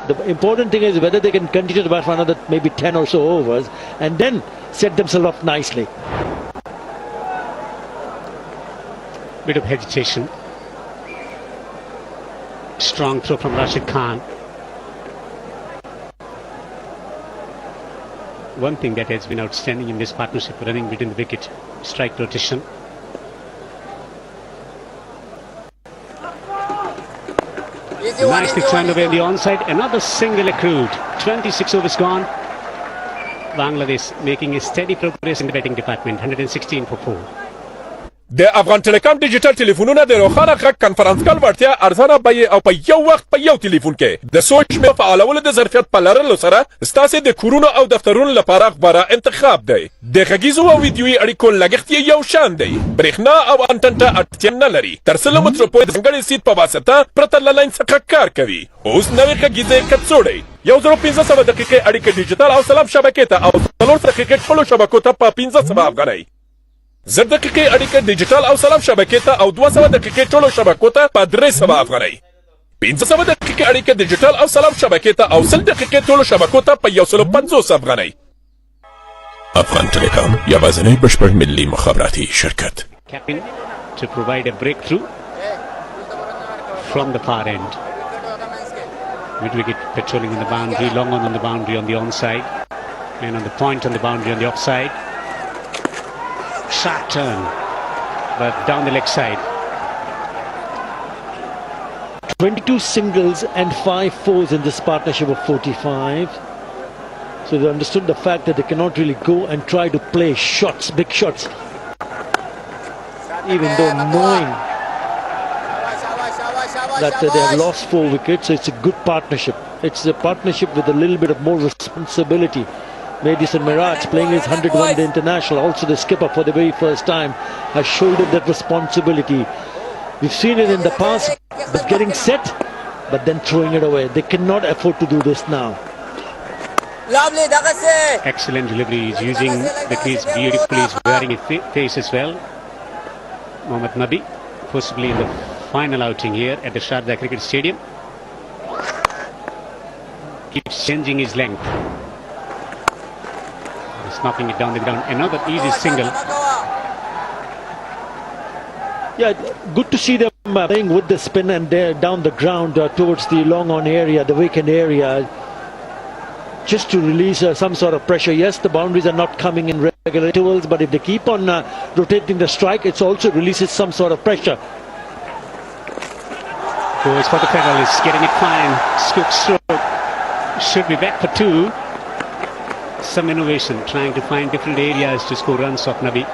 The important thing is whether they can continue to bat for another maybe 10 or so overs and then set themselves up nicely. Bit of hesitation. Strong throw from Rashid Khan. One thing that has been outstanding in this partnership, running between the wicket, strike rotation. Nicely turned away on the onside. Another single accrued. 26 overs gone. Bangladesh making a steady progress in the batting department. 116 for 4. د افغان ټلیکام ډیجیټل ټلیفونونه د روښانه غږ کنفرانس کال وړتیا ارزانه بیې او په یو وخت په یو ټلیفون کې د سوچ مې فعالولو د ظرفیت په لرلو سره ستاسو د کورونو او دفترونو لپاره غوره انتخاب دی. د غږیزو او ویډیويي اړیکو لګښت یې یو شان دی. برېښنا او انټرنټ اړتیا نه لري. تر څلو مترو پورې د ځانګړي سیټ په واسطه پرته له لاین څخه کار کوي. اوس نوې غږیزې کڅوړې 1500 دقیقې اړیکه ډیجیټل او سلام شبکې ته او 300 دقیقې ټولو شبکو ته په 1500 افغانۍ. 10 دقیقې اړیکه ډیجیټل او سلام شبکې ته او 200 دقیقې ټولو شبکو ته په 300 افغانۍ. 500 دقیقې اړیکه ډیجیټل او سلام شبکې ته او 100 دقیقې ټولو شبکو ته په 150 افغانۍ. افغان ټلیکام یوازینی بشپړ ملي مخابراتي شرکت. Captain to provide a breakthrough from the far end. Mid wicket patrolling in the boundary, long on the boundary on the onside, and on the point on the boundary on the offside. Sharp turn, but down the leg side. 22 singles and 5 fours in this partnership of 45. So they understood the fact that they cannot really go and try to play shots, big shots, even though knowing that they have lost 4 wickets. So it's a good partnership. It's a partnership with a little bit of more responsibility. Madison Miraj playing his 101st international, also the skipper for the very first time, has shouldered that responsibility. We've seen it in the past, but getting set, but then throwing it away. They cannot afford to do this now. Excellent delivery. He's using the crease beautifully. He's wearing a face as well. Mohammad Nabi, possibly in the final outing here at the Sharjah Cricket Stadium. Keeps changing his length. He's knocking it down the ground. Another easy single. Yeah, good to see them playing with the spin and down the ground towards the long on area, the vacant area, just to release some sort of pressure. Yes, the boundaries are not coming in regular intervals, but if they keep on rotating the strike, it also releases some sort of pressure. Goes for the pedal, getting it fine. Scoop stroke. Should be back for 2. Some innovation, trying to find different areas to score runs off Nabi.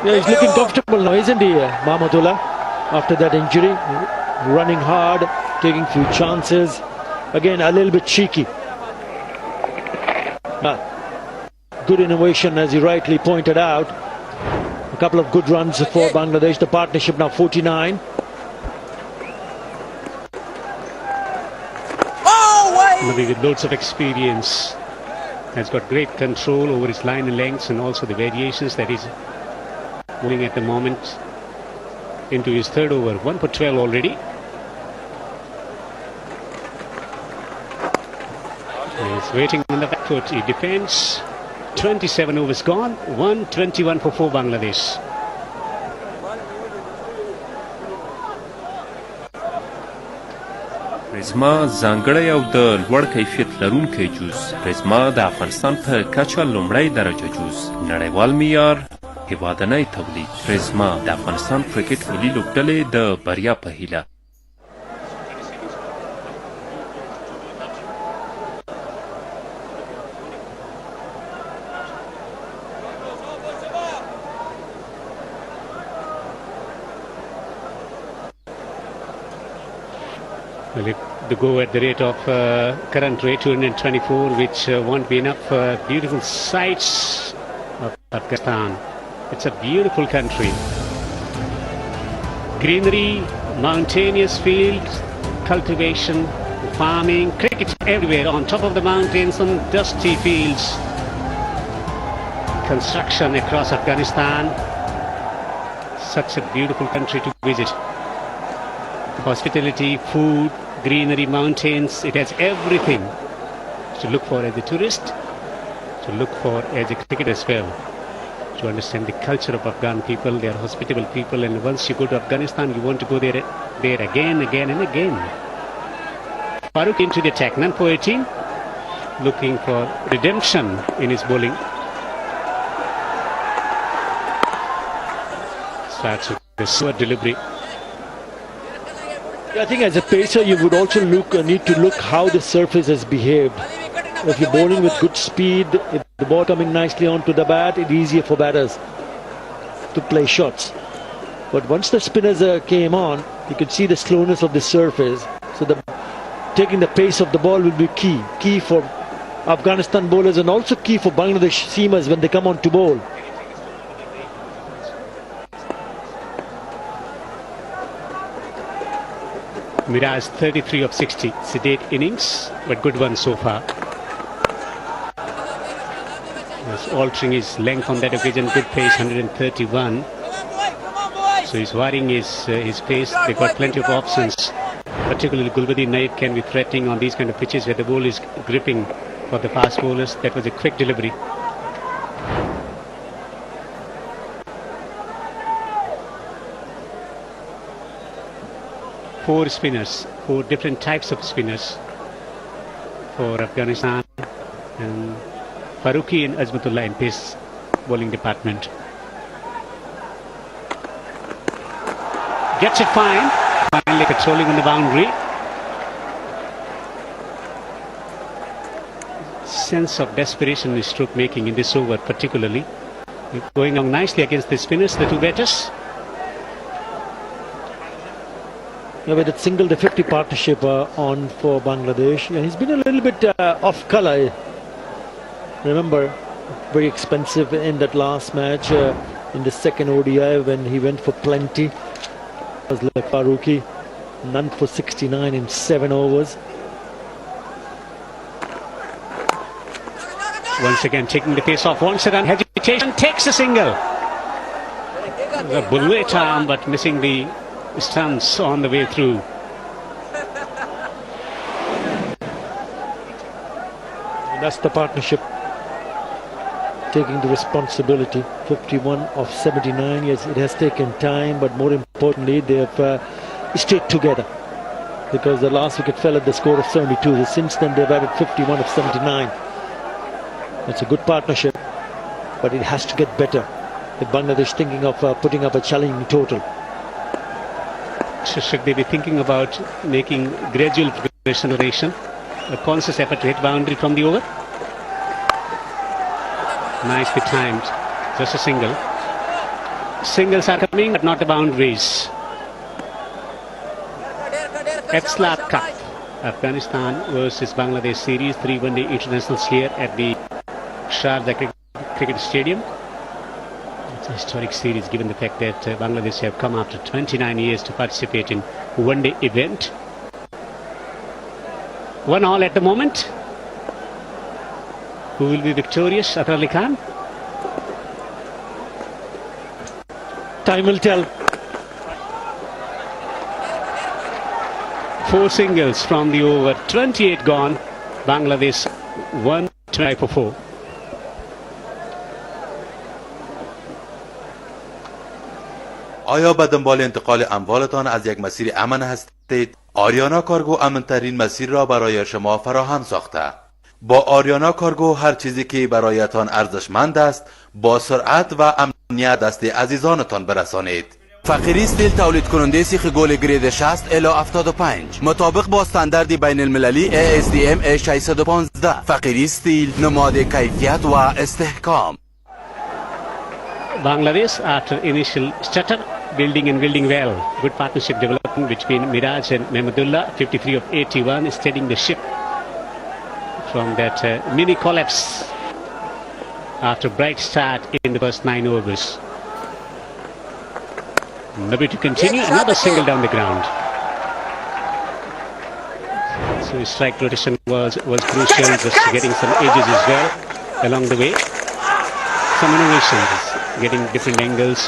Yeah, he's looking comfortable now, isn't he, Mahmudullah? After that injury, running hard, taking few chances. Again, a little bit cheeky. Good innovation, as he rightly pointed out. A couple of good runs for Bangladesh. The partnership now 49. Nabi with loads of experience has got great control over his line and lengths and also the variations that he's moving at the moment into his 3rd over. 1 for 12 already. He's waiting on the back foot. He defends. 27 overs gone. 121 for 4 Bangladesh. پریزما ځانګړی او د لوړ کیفیت لرونکی جوس. پریزما د افغانستان په کچه لومړی درجه جوس. نړیوال معیار، هیوادنی تولید. پریزما د افغانستان کرکټ ملي لوبډلې د بریا په هیله. Well, they go at the rate of current rate 224, which won't be enough for beautiful sights of Afghanistan. It's a beautiful country. Greenery, mountainous fields, cultivation, farming, cricket everywhere on top of the mountains and dusty fields. Construction across Afghanistan. Such a beautiful country to visit. Hospitality, food, greenery, mountains. It has everything to look for as a tourist, to look for as a cricketer as well, to understand the culture of Afghan people. They are hospitable people, and once you go to Afghanistan, you want to go there again and again. Farooq into the attack, none for 18, looking for redemption in his bowling. Starts with the slow delivery. I think as a pacer you would also need to look how the surface has behaved. If you're bowling with good speed, if the ball coming nicely onto the bat, it's easier for batters to play shots. But once the spinners came on, you could see the slowness of the surface. So taking the pace of the ball will be key for Afghanistan bowlers, and also key for Bangladesh seamers when they come on to bowl. Miraj 33 of 60, sedate innings, but good one so far. He's altering his length on that occasion, good pace, 131. So he's varying his pace. They've got plenty of options. Particularly Gulbadi Naik can be threatening on these kind of pitches where the ball is gripping for the fast bowlers. That was a quick delivery. Four spinners, four different types of spinners for Afghanistan, and Farooqi and Azmatullah in pace bowling department. Gets it fine, finally controlling on the boundary. Sense of desperation is stroke making in this over particularly. Going on nicely against the spinners, the two batters. With that single the 50 partnership on for Bangladesh. He's been a little bit off colour. Remember, very expensive in that last match in the second ODI when he went for plenty. It was like Farooqi, none for 69 in 7 overs. Once again taking the pace off, wants it on hesitation, takes a single. A bullet arm, but missing the stance on the way through. That's the partnership taking the responsibility. 51 of 79. Yes, it has taken time, but more importantly they have stayed together, because the last wicket fell at the score of 72. Since then they've added 51 of 79. It's a good partnership, but it has to get better with Bangladesh thinking of putting up a challenging total. So should they be thinking about making gradual progression, a conscious effort to hit boundary from the over? Nicely timed, just a single. Singles are coming, but not the boundaries. Etslat Cup, Afghanistan versus Bangladesh series, 3 one-day internationals here at the Sharjah Cricket Stadium. It's a historic series given the fact that Bangladesh have come after 29 years to participate in one-day event. 1-1 at the moment. Who will be victorious? Atar Ali Khan? Time will tell. 4 singles from the over, 28 gone. Bangladesh 1 try for 4. آیا به دنبال انتقال اموالتان از یک مسیر امن هستید؟ آریانا کارگو امن‌ترین مسیر را برای شما فراهم ساخته. با آریانا کارگو هر چیزی که برایتان ارزشمند است با سرعت و امنیت دست عزیزانتان برسانید. فقیری استیل تولید کننده سیخ گل گرید 60 الی 75 مطابق با استاندارد بین المللی ASTM A615. فقیری استیل نماد کیفیت و استحکام. Bangladesh, after initial stutter, building well. Good partnership developing between Miraj and Mehmudullah. 53 of 81, steadying the ship from that mini collapse after bright start in the first 9 overs. Maybe to continue, another single down the ground. So his strike rotation was crucial, just getting some edges as well along the way. Some innovations, getting different angles,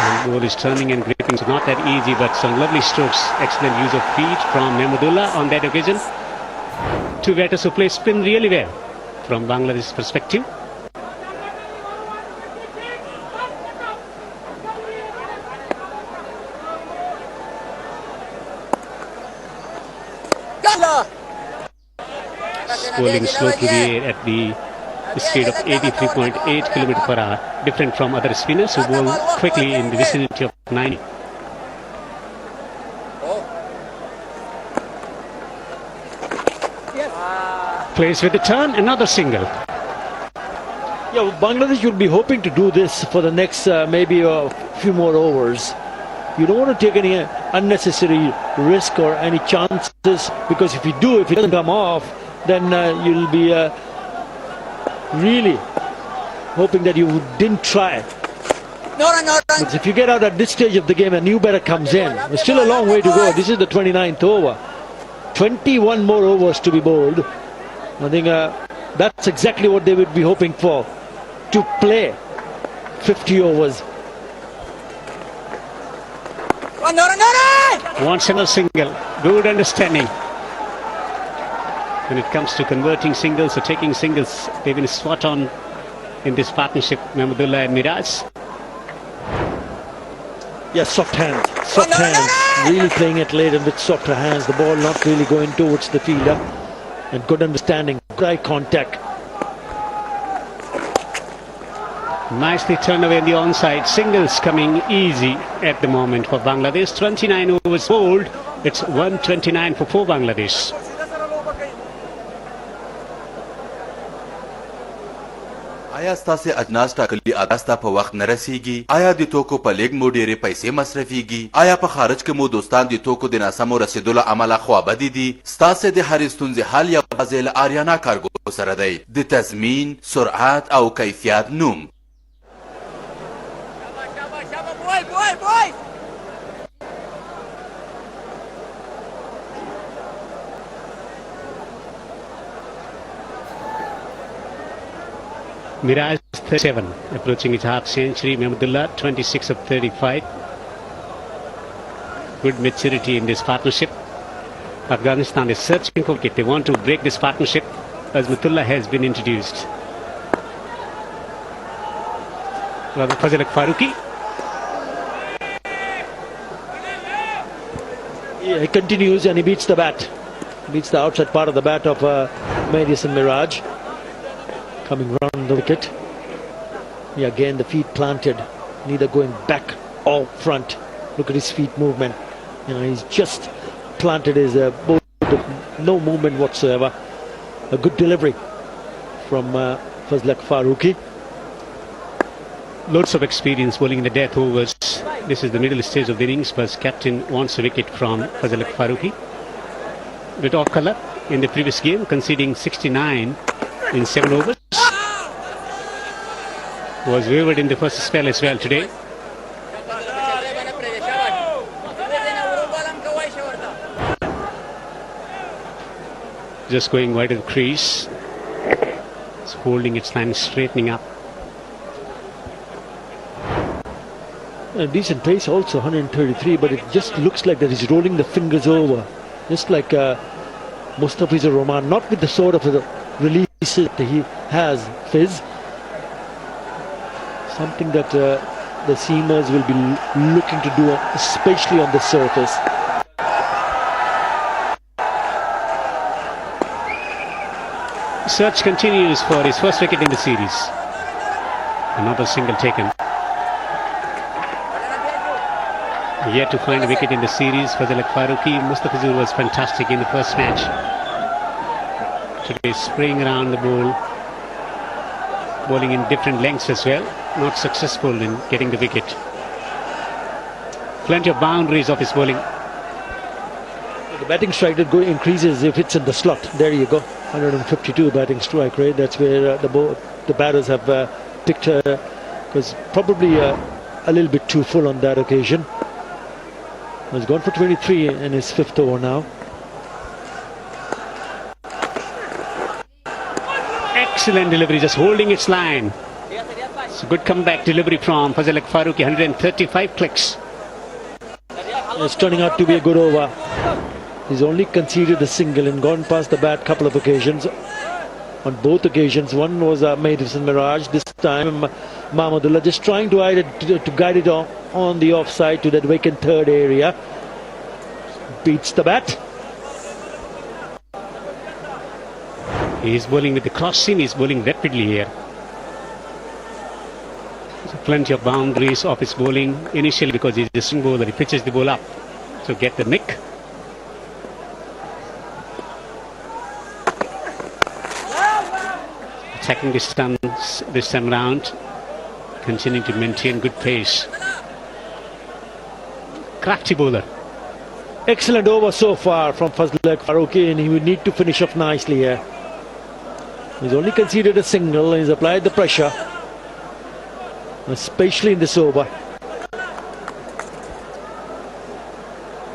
The ball is turning and gripping, so not that easy, but some lovely strokes. Excellent use of feet from Mahmudullah on that occasion. Two batters who play spin really well from Bangladesh's perspective. Bowling slow through the air at the speed of 83.8 km per hour, different from other spinners who bowl quickly in the vicinity of 90. Plays with the turn, another single. Yeah, Bangladesh would be hoping to do this for the next maybe a few more overs. You don't want to take any unnecessary risk or any chances, because if it doesn't come off, then you'll be really hoping that you didn't try. Because if you get out at this stage of the game, a new batter comes in. There's still a long way to go. This is the 29th over. 21 more overs to be bowled. I think that's exactly what they would be hoping for, to play 50 overs. Wants another single. Good understanding. When it comes to converting singles or taking singles, they've been spot on in this partnership, Mahmudullah and Miraj. Yes, soft hands. Soft hands. Really playing it late and with softer hands. The ball not really going towards the fielder. And good understanding. Good eye contact. Nicely turned away in the onside. Singles coming easy at the moment for Bangladesh. 29 overs bowled. It's 129 for Bangladesh. آیا ستاسې اجناس ټاکلي انداز ته په وخت نه رسیږي؟ آیا د توکو په لیږد مو ډېرې پیسې مصرفیږي؟ آیا په خارج کې مو دوستان د توکو د ناسمو رسیدو له امله خوابدي دي؟ ستاسې د هرې ستونزې حل یوازې له آریانا کارګو سره دی، د تضمین، سرعت او کیفیت نوم. Miraj 37, approaching his half century. Mahmudullah 26 of 35. Good maturity in this partnership. Afghanistan is searching for wicket. They want to break this partnership as Mahmudullah has been introduced. Fazal Farooqi. Yeah, he continues and he beats the bat. Beats the outside part of the bat of Madison Miraj. Coming round the wicket. Yeah, again the feet planted, neither going back or front. Look at his feet movement. You know, he's just planted his boat, no movement whatsoever. A good delivery from Fazal Farooqi. Loads of experience bowling in the death overs. This is the middle stage of the innings, but captain wants a wicket from Fazal Farooqi. Bit off colour in the previous game, conceding 69 in 7 overs. Was wavered in the first spell as well today. Just going wide of the crease. It's holding its line, straightening up. A decent pace also, 133, but it just looks like that he's rolling the fingers over. Just like Mustafizur Rahman, not with the sort of releases that he has, Fizz. Something that the seamers will be looking to do, especially on the surface. Search continues for his first wicket in the series. Another single taken. Yet to find a wicket in the series. Fazal Farooqi. Mustafizur was fantastic in the first match. Today spraying around the ball. Bowling in different lengths as well. Not successful in getting the wicket. Plenty of boundaries of his bowling. The batting strike that increases if it's in the slot. There you go. 152 batting strike rate. That's where the batters have picked because probably a little bit too full on that occasion. He's gone for 23 in his 5th over now. Excellent delivery, just holding its line. So good comeback delivery from Fazil Faruqi, 135 clicks. It's turning out to be a good over. He's only conceded a single and gone past the bat couple of occasions. On both occasions, one was Madison Mirage. This time, Mahmudullah just trying to guide it on the offside to that vacant third area. Beats the bat. He's bowling with the cross seam. He's bowling rapidly here. So plenty of boundaries of his bowling initially because he's a swing bowler. He pitches the ball up to get the nick. Attacking the stumps this time round, continuing to maintain good pace. Crafty bowler. Excellent over so far from Fazil Faruqi, and he will need to finish off nicely here. He's only conceded a single and he's applied the pressure, especially in this over.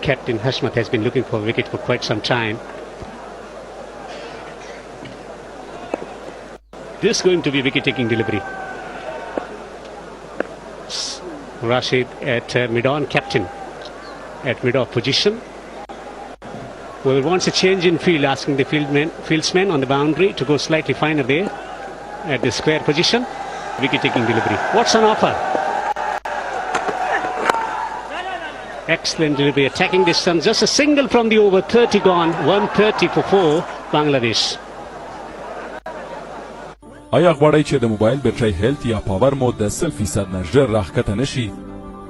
Captain Hashmat has been looking for a wicket for quite some time. This is going to be wicket-taking delivery. Rashid at mid-on, captain at mid-off position. Well, wants a change in field, asking the fieldsman on the boundary to go slightly finer there at the square position. Wicket-taking delivery. What's on offer? Excellent delivery, attacking distance. Just a single from the over, 30 gone, 130 for 4, Bangladesh. آیا غواړئ چې د موبایل بیټرۍ هیلث یا پاور مود د 100% نه ژر راښکته نشي؟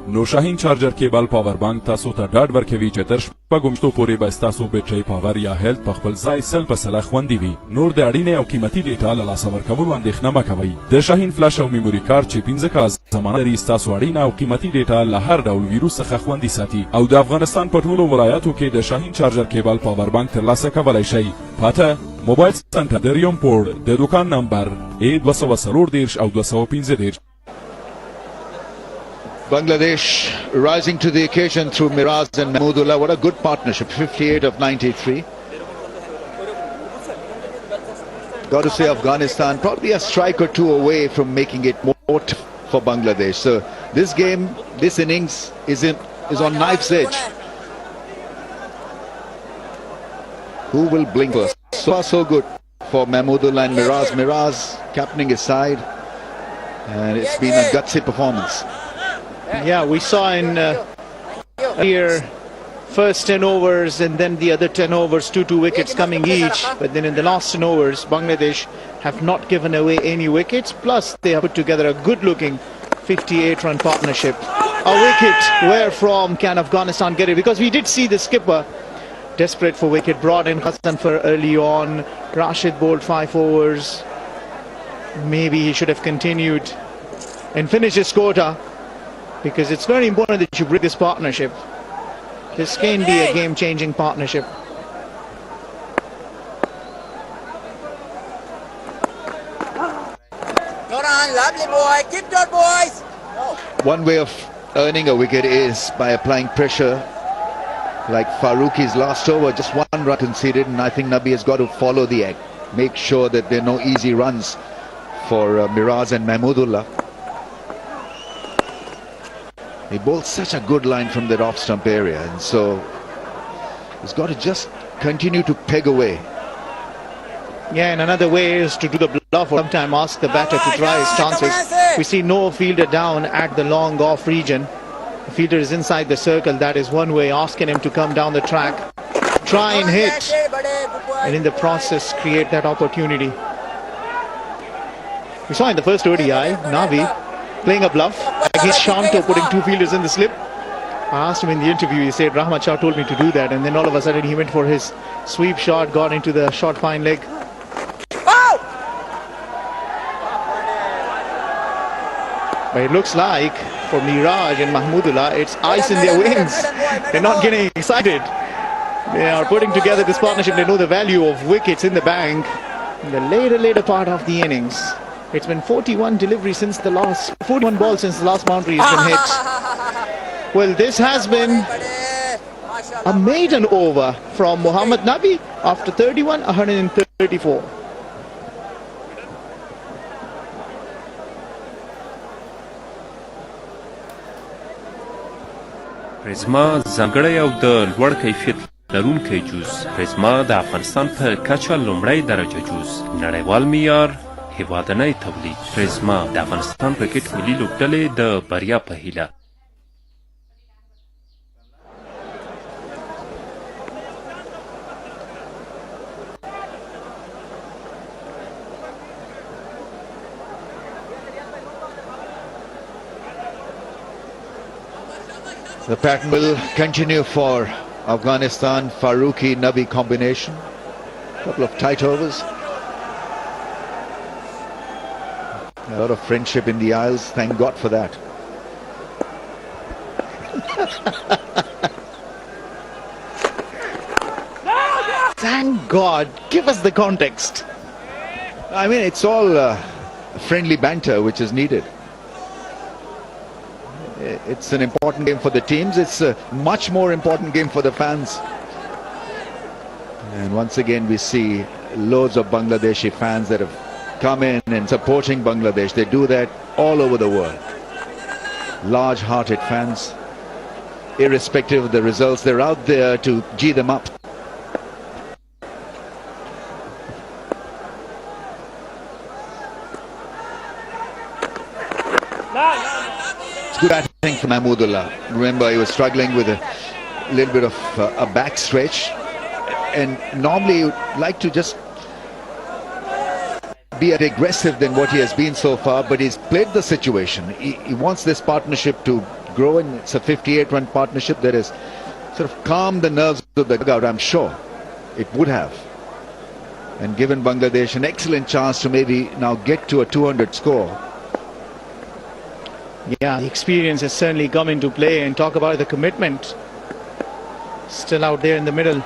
نو شاهین چارجر کیبل پاور بانک تاسو ته ډاډ ورکوي چې تر شپږو میاشتو پورې به ستاسو بیټرۍ پاور یا هیلث په خپل ځای 100% خوندي وي. نور د اړینې او قیمتي ډیټا له لاسه ورکولو اندېښنه مه کوئ. د شاهین فلش او میموري کارت چې 15 کاله ضمانت لري ستاسو اړینه او قیمتي ډیټا له هر ډول ویروس څخه خوندي ساتي او د افغانستان په ټولو ولایاتو کې د شاهین چارجر کیبل پاور بانک ترلاسه کولی شئ. پاته موبایل سنټر دریوم پور د دوکان نمبر A240 او 215. Bangladesh rising to the occasion through Miraz and Mahmudullah. What a good partnership, 58 of 93. Got to say Afghanistan probably a strike or two away from making it more for Bangladesh. So this game, this innings is on knife's edge. Who will blink first? So far so good for Mahmudullah and Miraz. Miraz captaining his side, and it's been a gutsy performance. Yeah, we saw in here first 10 overs and then the other 10 overs, 2 wickets coming each. But then in the last 10 overs, Bangladesh have not given away any wickets. Plus, they have put together a good-looking 58-run partnership. A wicket, where from can Afghanistan get it? Because we did see the skipper desperate for wicket, brought in Hassan for early on. Rashid bowled 5 overs. Maybe he should have continued and finished his quota, because it's very important that you break this partnership. This can be a game-changing partnership. Lovely boy, keep your boys. One way of earning a wicket is by applying pressure, like Faruqi's last over, just 1 run conceded, and I think Nabi has got to follow the act, make sure that there are no easy runs for Miraz and Mahmudullah. He bowled such a good line from that off-stump area, and so he's got to just continue to peg away. Yeah, and another way is to do the bluff, or sometime ask the batter to try his chances. We see no fielder down at the long off region. The fielder is inside the circle. That is one way, asking him to come down the track, try and hit, and in the process create that opportunity. We saw in the first ODI, Navi playing a bluff against Shanto, putting 2 fielders in the slip. I asked him in the interview, he said Rahmat Shah told me to do that, and then all of a sudden he went for his sweep shot, got into the short fine leg. But it looks like for Miraj and Mahmudullah, it's ice in their wings. They're not getting excited. They are putting together this partnership. They know the value of wickets in the bank in the later part of the innings. It's been 41 deliveries since the last, 41 balls since the last boundary has been hit. Well, this has been a maiden over from Mohammad Nabi after 31, 134. پریزما ځانګړی او د لوړ کیفیت لرونکی جوس پریزما د افغانستان په کچه لومړی درجه جوس نړیوال معیار هیوادنی تولید پریزما د افغانستان کرکټ ملي لوبډلې د بریا په هیله The pattern will continue for Afghanistan. Faruqi Nabi combination. Couple of tight overs. A lot of friendship in the aisles. Thank God for that. Thank God. Give us the context. I mean, it's all friendly banter which is needed. It's an important game for the teams. It's a much more important game for the fans. And once again we see loads of Bangladeshi fans that have come in and supporting Bangladesh. They do that all over the world. Large-hearted fans. Irrespective of the results, they're out there to gee them up. Good batting from Mahmudullah. Remember, he was struggling with a little bit of a back stretch, and normally he would like to just be aggressive than what he has been so far, but he's played the situation. He wants this partnership to grow, and it's a 58-run partnership that has sort of calmed the nerves of the dugout, I'm sure. It would have. And given Bangladesh an excellent chance to maybe now get to a 200 score. Yeah, the experience has certainly come into play, and talk about the commitment. Still out there in the middle.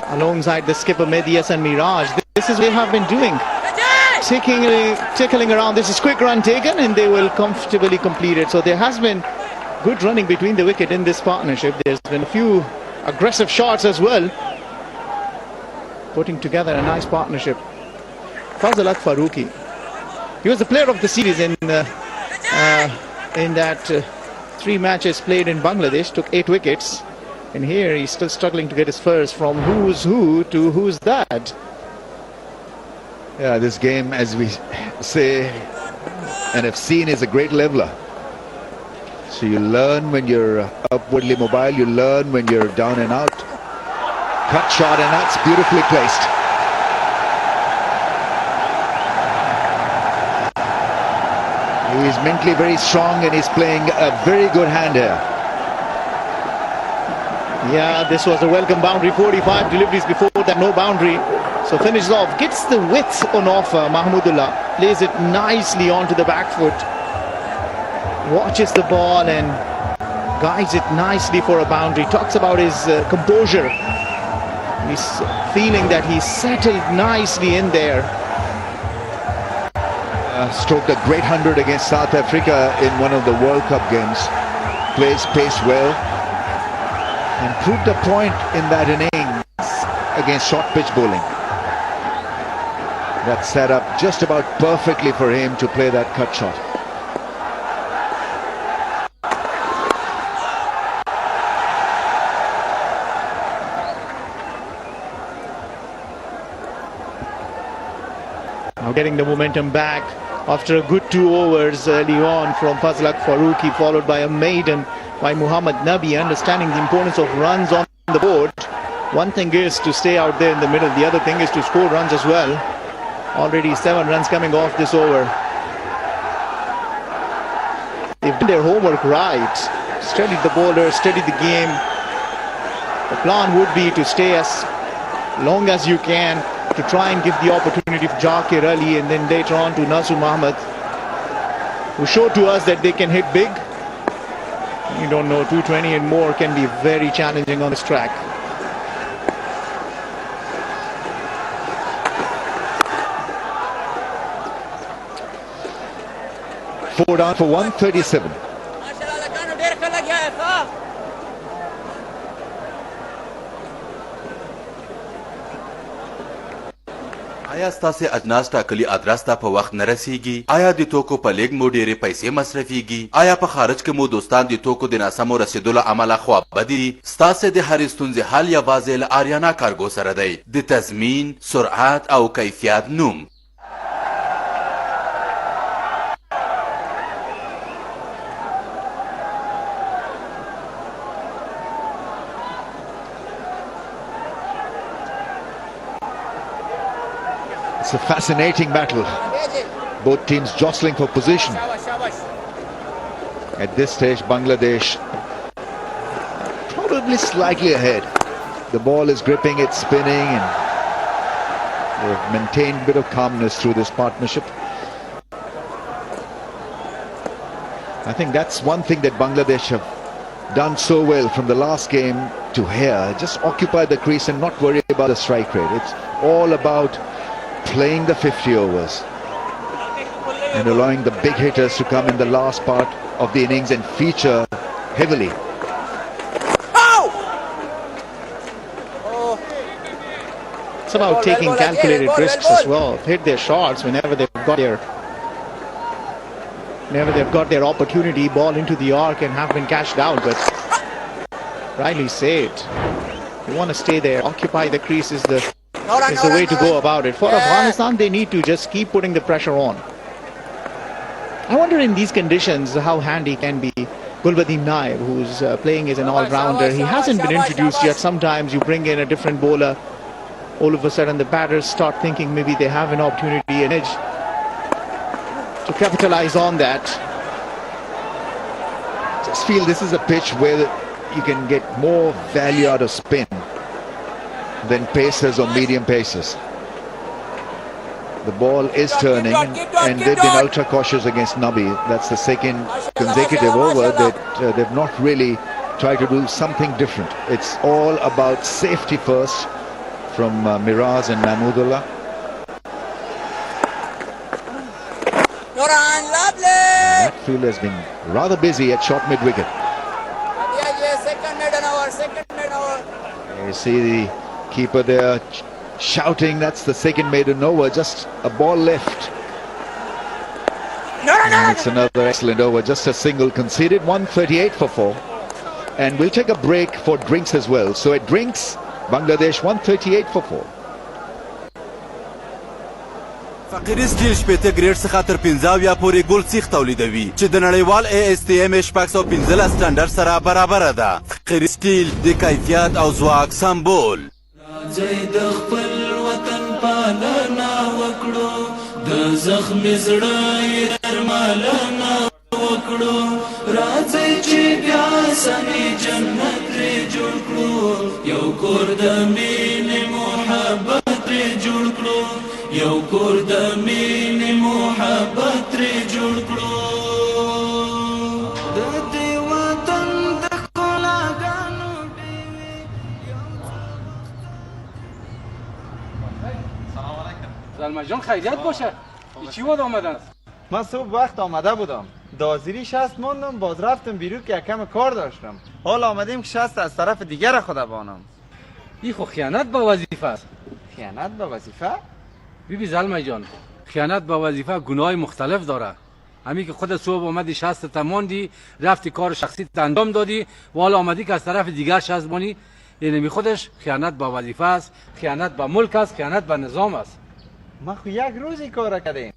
Alongside the skipper Medias and Miraj. This is what they have been doing. Tickling around. This is quick run taken and they will comfortably complete it. So there has been good running between the wicket in this partnership. There's been a few aggressive shots as well. Putting together a nice partnership. Fazal Faruqi. He was the player of the series in that 3 matches played in Bangladesh, took 8 wickets, and here he's still struggling to get his first from who's who to who's that. Yeah, this game, as we say and have seen, is a great leveler. So you learn when you're upwardly mobile, you learn when you're down and out. Cut shot, and that's beautifully placed. He's mentally very strong and he's playing a very good hand here. Yeah, this was a welcome boundary. 45 deliveries before that, no boundary. So finishes off, gets the width on offer. Mahmudullah plays it nicely onto the back foot. Watches the ball and guides it nicely for a boundary. Talks about his composure. He's feeling that he's settled nicely in there. Stroked a great 100 against South Africa in one of the World Cup games. Plays pace well and proved a point in that innings against short pitch bowling. That set up just about perfectly for him to play that cut shot. Now getting the momentum back after a good 2 overs early on from Fazal Faruqi, followed by a maiden by Muhammad Nabi, understanding the importance of runs on the board. One thing is to stay out there in the middle, the other thing is to score runs as well. Already 7 runs coming off this over. They've done their homework right. Studied the bowler, studied the game. The plan would be to stay as long as you can, to try and give the opportunity for Jakir early, and then later on to Nasir Mohammed, who showed to us that they can hit big. You don't know, 220 and more can be very challenging on this track. Four down for 137. آیا ستاسې اجناس ټاکلي ادرس ته په وخت نه رسیږي؟ آیا د توکو په لیږد مو ډېرې پیسې مصرفیږي؟ آیا په خارج کې مو دوستان د توکو د ناسمو رسیدو له امله خوابدي دي؟ ستاسې د هرې ستونزې حل یوازې له آریانا کارګو سره دی، د تضمین، سرعت او کیفیت نوم. It's a fascinating battle. Both teams jostling for position. At this stage, Bangladesh probably slightly ahead. The ball is gripping, it's spinning, and they've maintained a bit of calmness through this partnership. I think that's one thing that Bangladesh have done so well from the last game to here. Just occupy the crease and not worry about the strike rate. It's all about playing the 50 overs and allowing the big hitters to come in the last part of the innings and feature heavily. It's about taking calculated risks as well. Hit their shots whenever they've got their opportunity, ball into the arc and have been cashed out. But rightly said, you want to stay there, occupy the crease is the way to go about it. For Afghanistan, they need to just keep putting the pressure on. I wonder in these conditions how handy can be Gulbadeem Naib, who's playing as an all-rounder. He hasn't been introduced yet. Sometimes you bring in a different bowler, all of a sudden the batters start thinking maybe they have an opportunity, an edge to capitalize on that. Just feel this is a pitch where you can get more value out of spin than paces or medium paces. The ball is turning and they've been ultra cautious against Nabi. That's the second consecutive over that they've not really tried to do something different. It's all about safety first from Miraz and Mahmudullah. That field has been rather busy at short mid-wicket. You see the keeper there shouting, that's the second maiden over, just a ball left. And it's another excellent over, just a single conceded, 138 for 4. And we'll take a break for drinks as well. So at drinks, Bangladesh 138 for 4. فقیر سټیل شپېته ګریډ څخه تر 15 پورې ګل سیخ تولیدوي چې د نړیوال ASTM 615 سټنډرډ سره برابره ده. فقیر سټیل د کیفیت او ځواک سمبول. راځئ د خپل وطن پالنه وکړو، د زخمي زړه یې درملنه وکړو، راځئ چې بیا سمې جنت ترې جوړ کړو، یو کور د مینې محبت ترې جوړ کړو، یو کور د مینې محبت ترې جوړ کړو. د دې وطن د ښکلاګانو زلمه جان خیریت باشه. چی بود آمدن؟ من صبح وقت آمده بودم، دازیری 60 موندم، باز رفتم بیرون که یکم کار داشتم. حال آمدیم که 60 از طرف دیگر خدا بانم. این خو خیانت به وظیفه است. خیانت به وظیفه؟ بیبی زلمه جان، خیانت به وظیفه گناه مختلف داره. همین که خود صبح آمدی 60 تماندی، رفتی کار شخصی انجام دادی و حالا آمدی که از طرف دیگر 60 بانی، یعنی خودش خیانت به وظیفه است، خیانت به ملک است، خیانت به نظام است. ما خو یک روزی کار کردیم.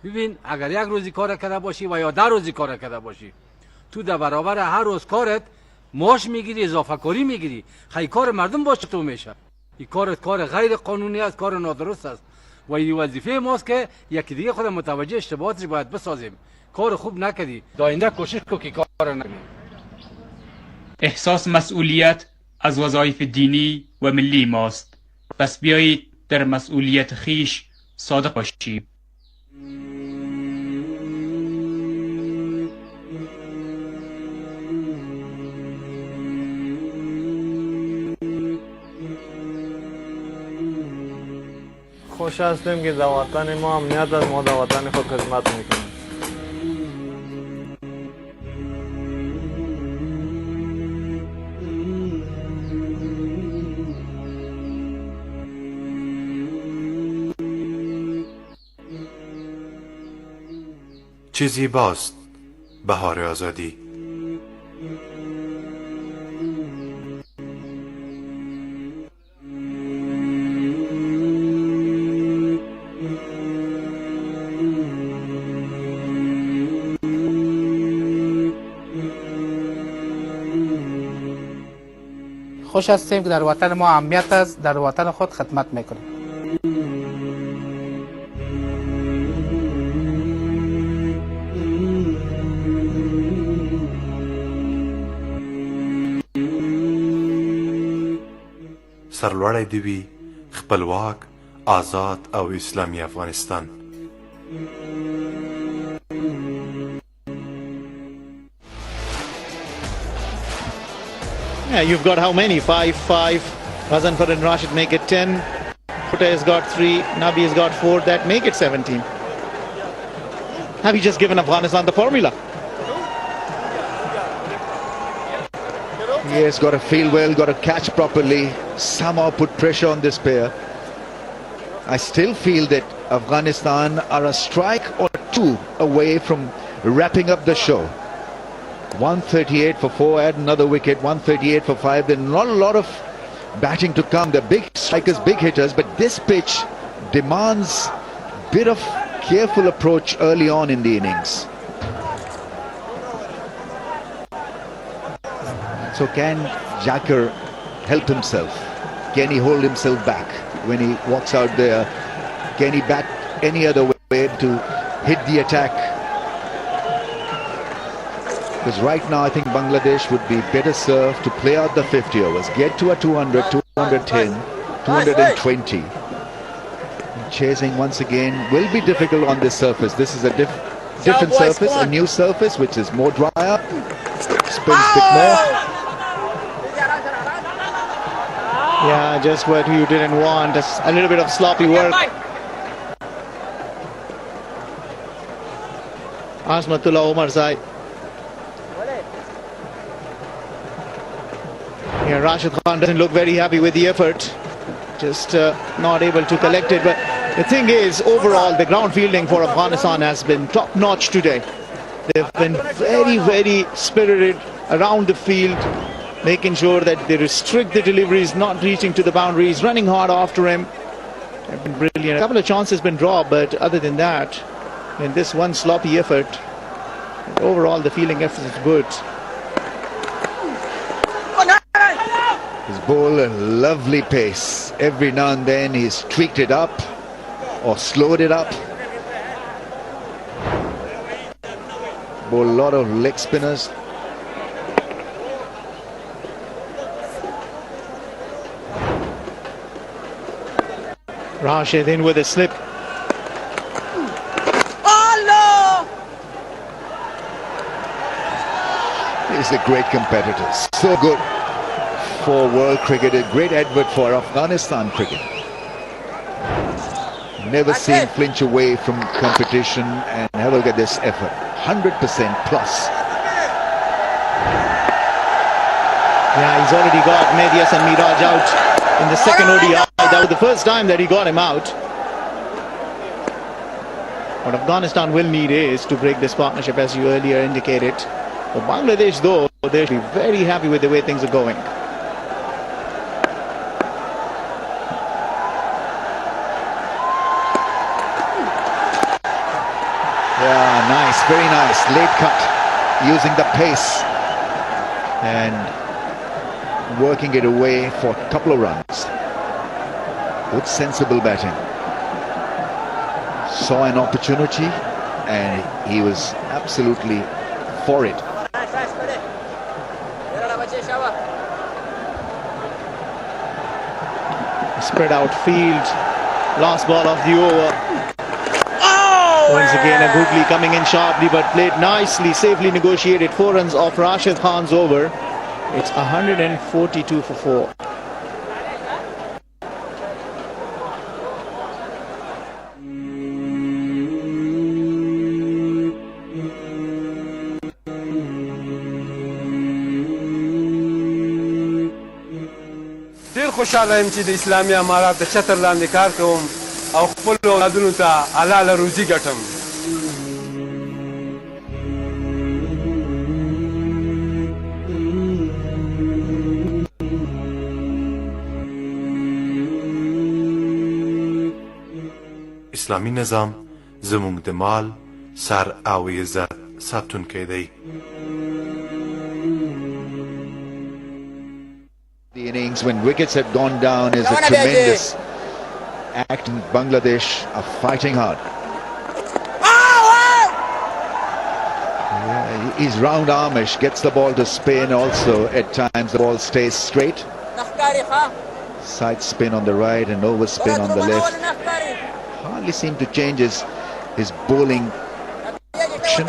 ببین اگر یک روزی کار کرده باشی و یا 10 روزی کار کرده باشی، تو در برابر هر روز کارت معاش میگیری، اضافه کاری میگیری. خیلی کار مردم باشه تو میشه. این کارت کار غیر قانونی است، کار نادرست است و این وظیفه ماست که یکی دیگه خود متوجه اشتباهاتش باید بسازیم. کار خوب نکردی، آینده کوشش کن که کار نکنی. احساس مسئولیت از وظایف دینی و ملی ماست. پس بیایید در مسئولیت خیش صادق باشیم. خوش هستیم که در وطن ما امنیت از ما در وطن خود خدمت میکنیم. چه زیباست بهار آزادی. خوش هستیم که در وطن ما امنیت است، در وطن خود خدمت میکنیم. سرلوړی دی وي خپلواک، آزاد او اسلامي افغانستان. Yeah, you've got how many? 5. Razanfar and Rashid make it 10. Futa has got 3. Nabi has got 4. That make it 17. Have you just given Afghanistan the formula? Yes, got to feel well, got to catch properly, somehow put pressure on this pair. I still feel that Afghanistan are a strike or two away from wrapping up the show. 138 for 4, add another wicket, 138 for 5. There's not a lot of batting to come. The big strikers, big hitters, but this pitch demands a bit of careful approach early on in the innings. So can Jacker help himself? Can he hold himself back when he walks out there? Can he bat any other way to hit the attack? Because right now I think Bangladesh would be better served to play out the 50 overs, get to a 200, 210, 220. Chasing once again will be difficult on this surface. This is a different surface, a new surface which is more drier, spins a bit more. Yeah, just what you didn't want, a little bit of sloppy work. Azmatullah Omarzai. Yeah, Rashid Khan doesn't look very happy with the effort. Just not able to collect it. But the thing is, overall, the ground fielding for Afghanistan has been top-notch today. They've been very, very spirited around the field, making sure that they restrict the deliveries, not reaching to the boundaries, running hard after him. They've been brilliant. A couple of chances been dropped, but other than that, in this one sloppy effort, overall the fielding effort is good. His ball a lovely pace. Every now and then he's tweaked it up or slowed it up. Ball a lot of leg spinners. Rashid in with a slip. He's a great competitor. So good for world cricket. A great advert for Afghanistan cricket. Never seen flinch away from competition, and have a look at this effort. 100% plus. Yeah, he's already got Mehdi Hasan Miraj out in the second ODI. That was the first time that he got him out. What Afghanistan will need is to break this partnership, as you earlier indicated. For Bangladesh, though, they'll be very happy with the way things are going. Yeah, nice, very nice. Late cut, using the pace and working it away for a couple of runs. Good, sensible batting. Saw an opportunity and he was absolutely for it. Spread out field, last ball of the over. Once again a googly coming in sharply, but played nicely, safely negotiated. 4 runs off Rashid Khan's over. It's 142 for 4. ډیر خوشاله یم چې د اسلامي امارات د چتر لاندې کار کوم او خپل اولادونو ته حلاله روزي ګټم. اسلامي نظام زموږ د مال سر او عزت ساتونکی دی. The innings when wickets had gone down is a tremendous act. Bangladesh are fighting hard. Yeah, he's round armish, gets the ball to spin also. At times the ball stays straight. Side spin on the right and overspin on the left. Hardly seemed to change his bowling action.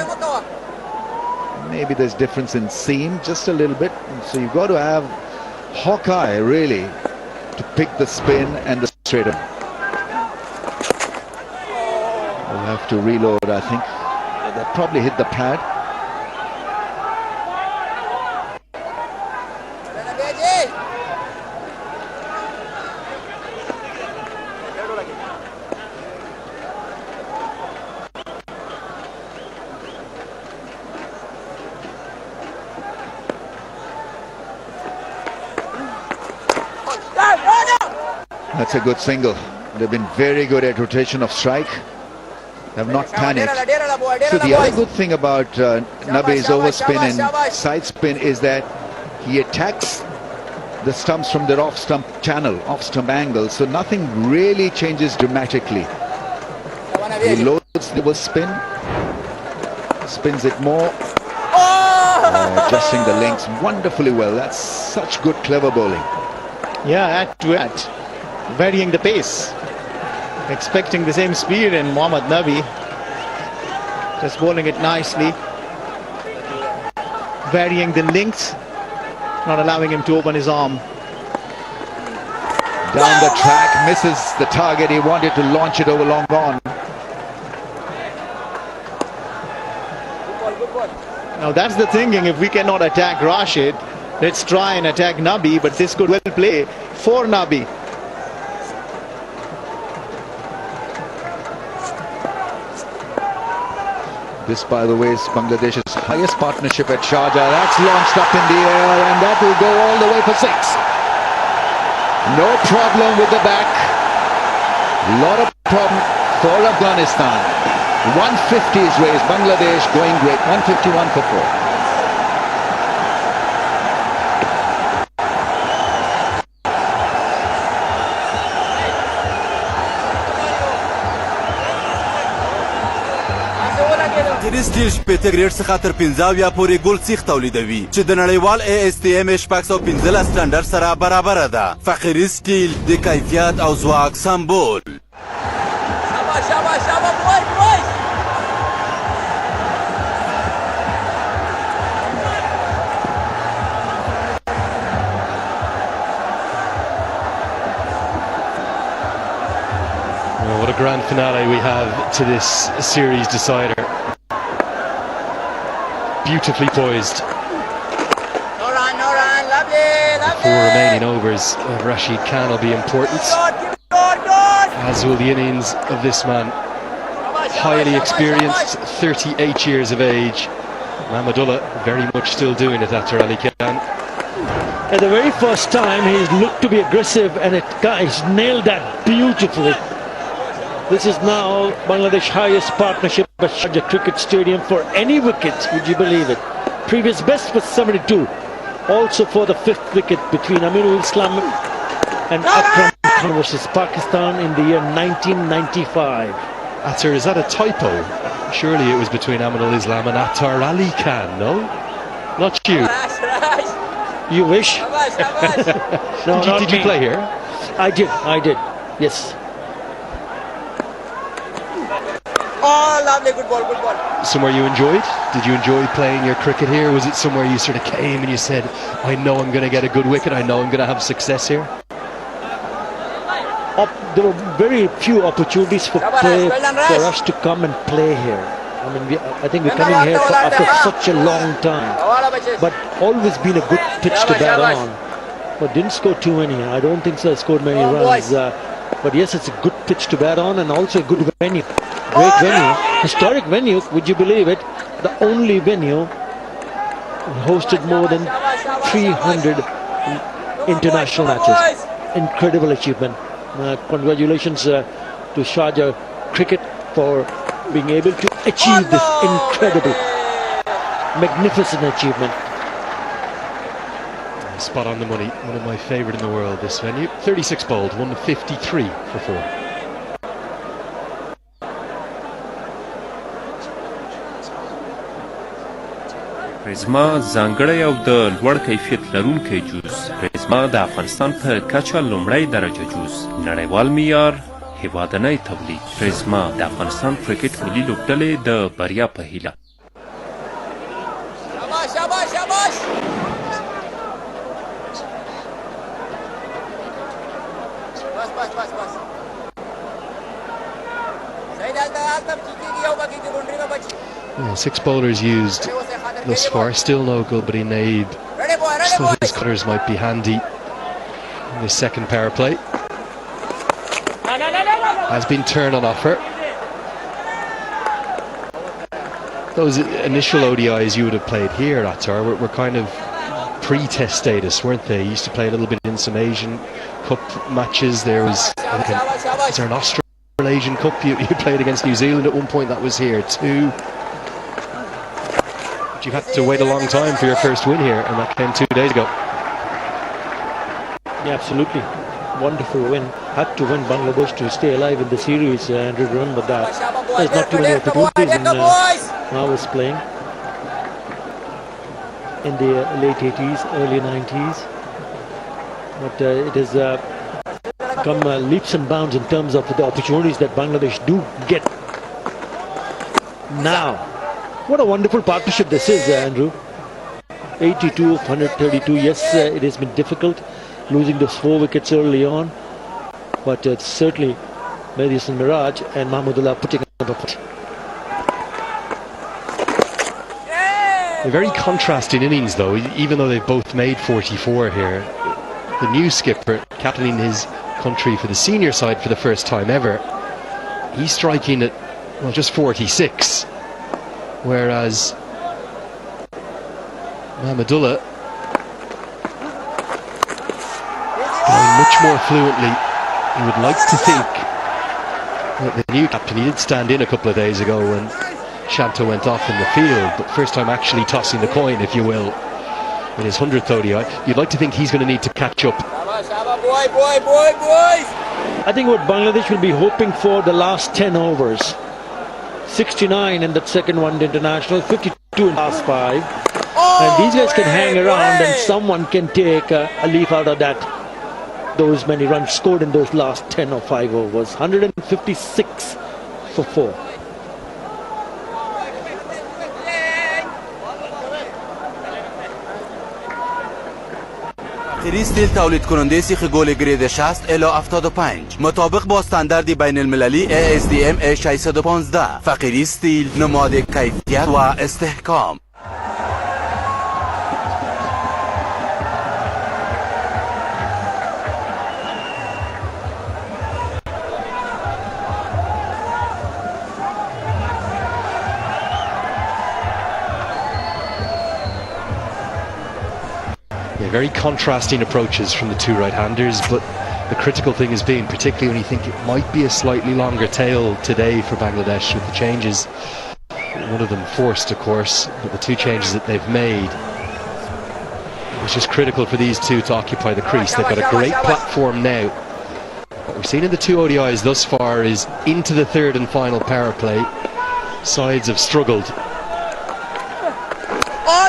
Maybe there's difference in seam just a little bit. So you've got to have Hawkeye really to pick the spin and the straight up. We'll have to reload, I think. That probably hit the pad. That's a good single. They've been very good at rotation of strike. They have not panicked. So the other good thing about Nabi's overspin and side spin is that he attacks the stumps from their off-stump channel, off-stump angle. So nothing really changes dramatically. He loads the spin, spins it more, adjusting the lengths wonderfully well. That's such good, clever bowling. Yeah, add to add. Varying the pace, expecting the same speed, and Mohammad Nabi just bowling it nicely, varying the length, not allowing him to open his arm. Down the track, misses the target. He wanted to launch it over long on. Now that's the thinking. If we cannot attack Rashid, let's try and attack Nabi, but this could well play for Nabi. This, by the way, is Bangladesh's highest partnership at Sharjah. That's launched up in the air, and that will go all the way for 6. No problem with the back. Lot of problem for Afghanistan. 150 is raised. Bangladesh going great. 151 for 4. ستیل شپېته ګریډ څخه تر 15 پورې ګول سیخ تولیدوي چې د نړیوال ASTM 615 سټنډرډ سره برابره ده. فخري سټیل د کیفیت او ځواک سمبول. What a grand finale we have to this series decider. Beautifully poised. No run, lovely. The 4 remaining overs of Rashid Khan will be important, as will the innings of this man. Highly experienced, 38 years of age. Mahmudullah very much still doing it after Ali Khan. At the very first time he's looked to be aggressive, and he's nailed that beautifully. This is now Bangladesh highest partnership at Sharjah Cricket Stadium for any wicket, would you believe it? Previous best was 72. Also for the 5th wicket between Aminul Islam and Akram Khan versus Pakistan in the year 1995. Attar, is that a typo? Surely it was between Aminul Islam and Attar Ali Khan, no? Not you. You wish. No, did you play here? I did, yes. Oh, lovely, good ball. Somewhere you enjoyed? Did you enjoy playing your cricket here? Was it somewhere you sort of came and you said, I know I'm going to get a good wicket, I know I'm going to have success here? There were very few opportunities for us to come and play here. I mean, I think we're coming here after such a long time. But always been a good pitch to bat on. But didn't score too many. I don't think so. I scored many runs. But yes, it's a good pitch to bat on, and also a good venue. Great venue. Historic venue, would you believe it? The only venue hosted more than 300 international matches. Incredible achievement. Congratulations to Sharjah cricket for being able to achieve this incredible, magnificent achievement. Spot on the money. One of my favourite in the world, this venue. 36 bowled, 153 for 4. پریزما ځانګړی او د لوړ کیفیت لرونکی جوس پریزما د افغانستان په کچه لومړی درجه جوس نړیوال معیار هیوادنی تولید پریزما د افغانستان کرکټ ملي لوبډلې د بریا په هیله شاباش شاباش شاباش بس بس بس بس صحیح دلته تم کیږي یو باقي دی بونډري ما بچي 6 bowlers used thus far, still no Gulbari Naib. Still his cutters might be handy in this second power play. Has been turned on offer. Those initial ODIs you would have played here, Attar, were kind of pre-test status, weren't they? You used to play a little bit in some Asian Cup matches. There was, is there an Australasian Cup you played against New Zealand at one point? That was here too. You had to wait a long time for your first win here, and that came 2 days ago. Yeah, absolutely. Wonderful win. Had to win Bangladesh to stay alive in the series, and remember that. There's not too many opportunities when I was playing in the late 80s, early 90s. But it has come leaps and bounds in terms of the opportunities that Bangladesh do get now. What a wonderful partnership this is, Andrew. 82 of 132. Yes, it has been difficult losing those 4 wickets early on, but certainly Madison Miraj and Mahmudullah putting up a foot. A very contrasting innings though, even though they've both made 44 here. The new skipper, captaining his country for the senior side for the first time ever, he's striking at, well, just 46. Whereas Mahmudullah going much more fluently. You would like to think that the new captain, he did stand in a couple of days ago when Shanto went off in the field, but first time actually tossing the coin, if you will, in his 100th ODI. You'd like to think he's going to need to catch up. I think what Bangladesh will be hoping for the last 10 overs. 69 in that second one international, 52 in the last 5. And these guys can hang around and someone can take a leaf out of that. Those many runs scored in those last 10 or 5 overs. 156 for 4. استیل تولید کننده سیخ گل گرید 60 الی 75 مطابق با استانداردی بین المللی ASTM A615 فقیری استیل نماد کیفیت و استحکام Very contrasting approaches from the two right-handers, but the critical thing has been, particularly when you think it might be a slightly longer tail today for Bangladesh with the changes, one of them forced of course, but the 2 changes that they've made, it's just critical for these two to occupy the crease. They've got a great platform now. What we've seen in the 2 ODIs thus far is into the 3rd and final power play, sides have struggled.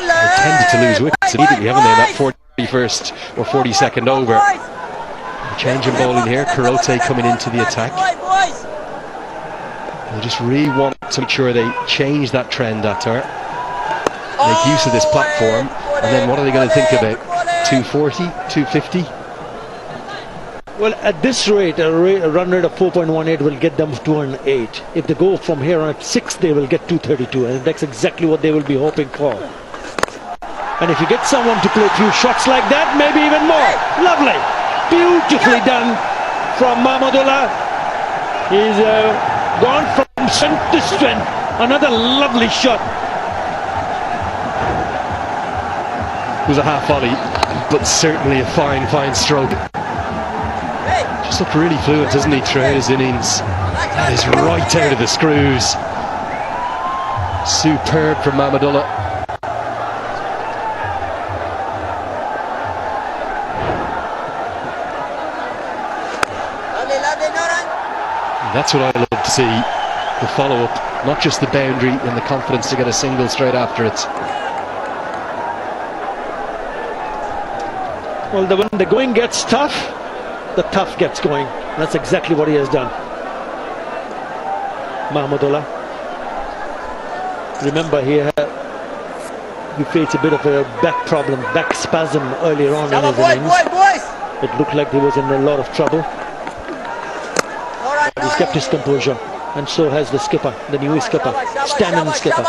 They tended to lose wickets immediately, haven't they, in that 41st or 42nd over. A change in bowling here, Kurote coming into the attack. They just really want to make sure they change that trend, Attar. Make use of this platform, and then what are they going to think about? 240, 250? Well, at this rate, a run rate of 4.18 will get them 208. If they go from here on at 6, they will get 232, and that's exactly what they will be hoping for. And if you get someone to play a few shots like that, maybe even more. Lovely. Beautifully done from Mahmudullah. He's gone from strength to strength. Another lovely shot. It was a half volley, but certainly a fine stroke. Just looked really fluent, doesn't he, throughout his innings. That is right out of the screws. Superb from Mahmudullah. That's what I love to see, the follow-up, not just the boundary and the confidence to get a single straight after it. Well, when the going gets tough, the tough gets going. That's exactly what he has done. Mahmudullah. Remember, he faced a bit of a back problem, back spasm earlier on in his innings. It looked like he was in a lot of trouble. He's kept his composure, and so has the skipper, the new skipper, standing skipper.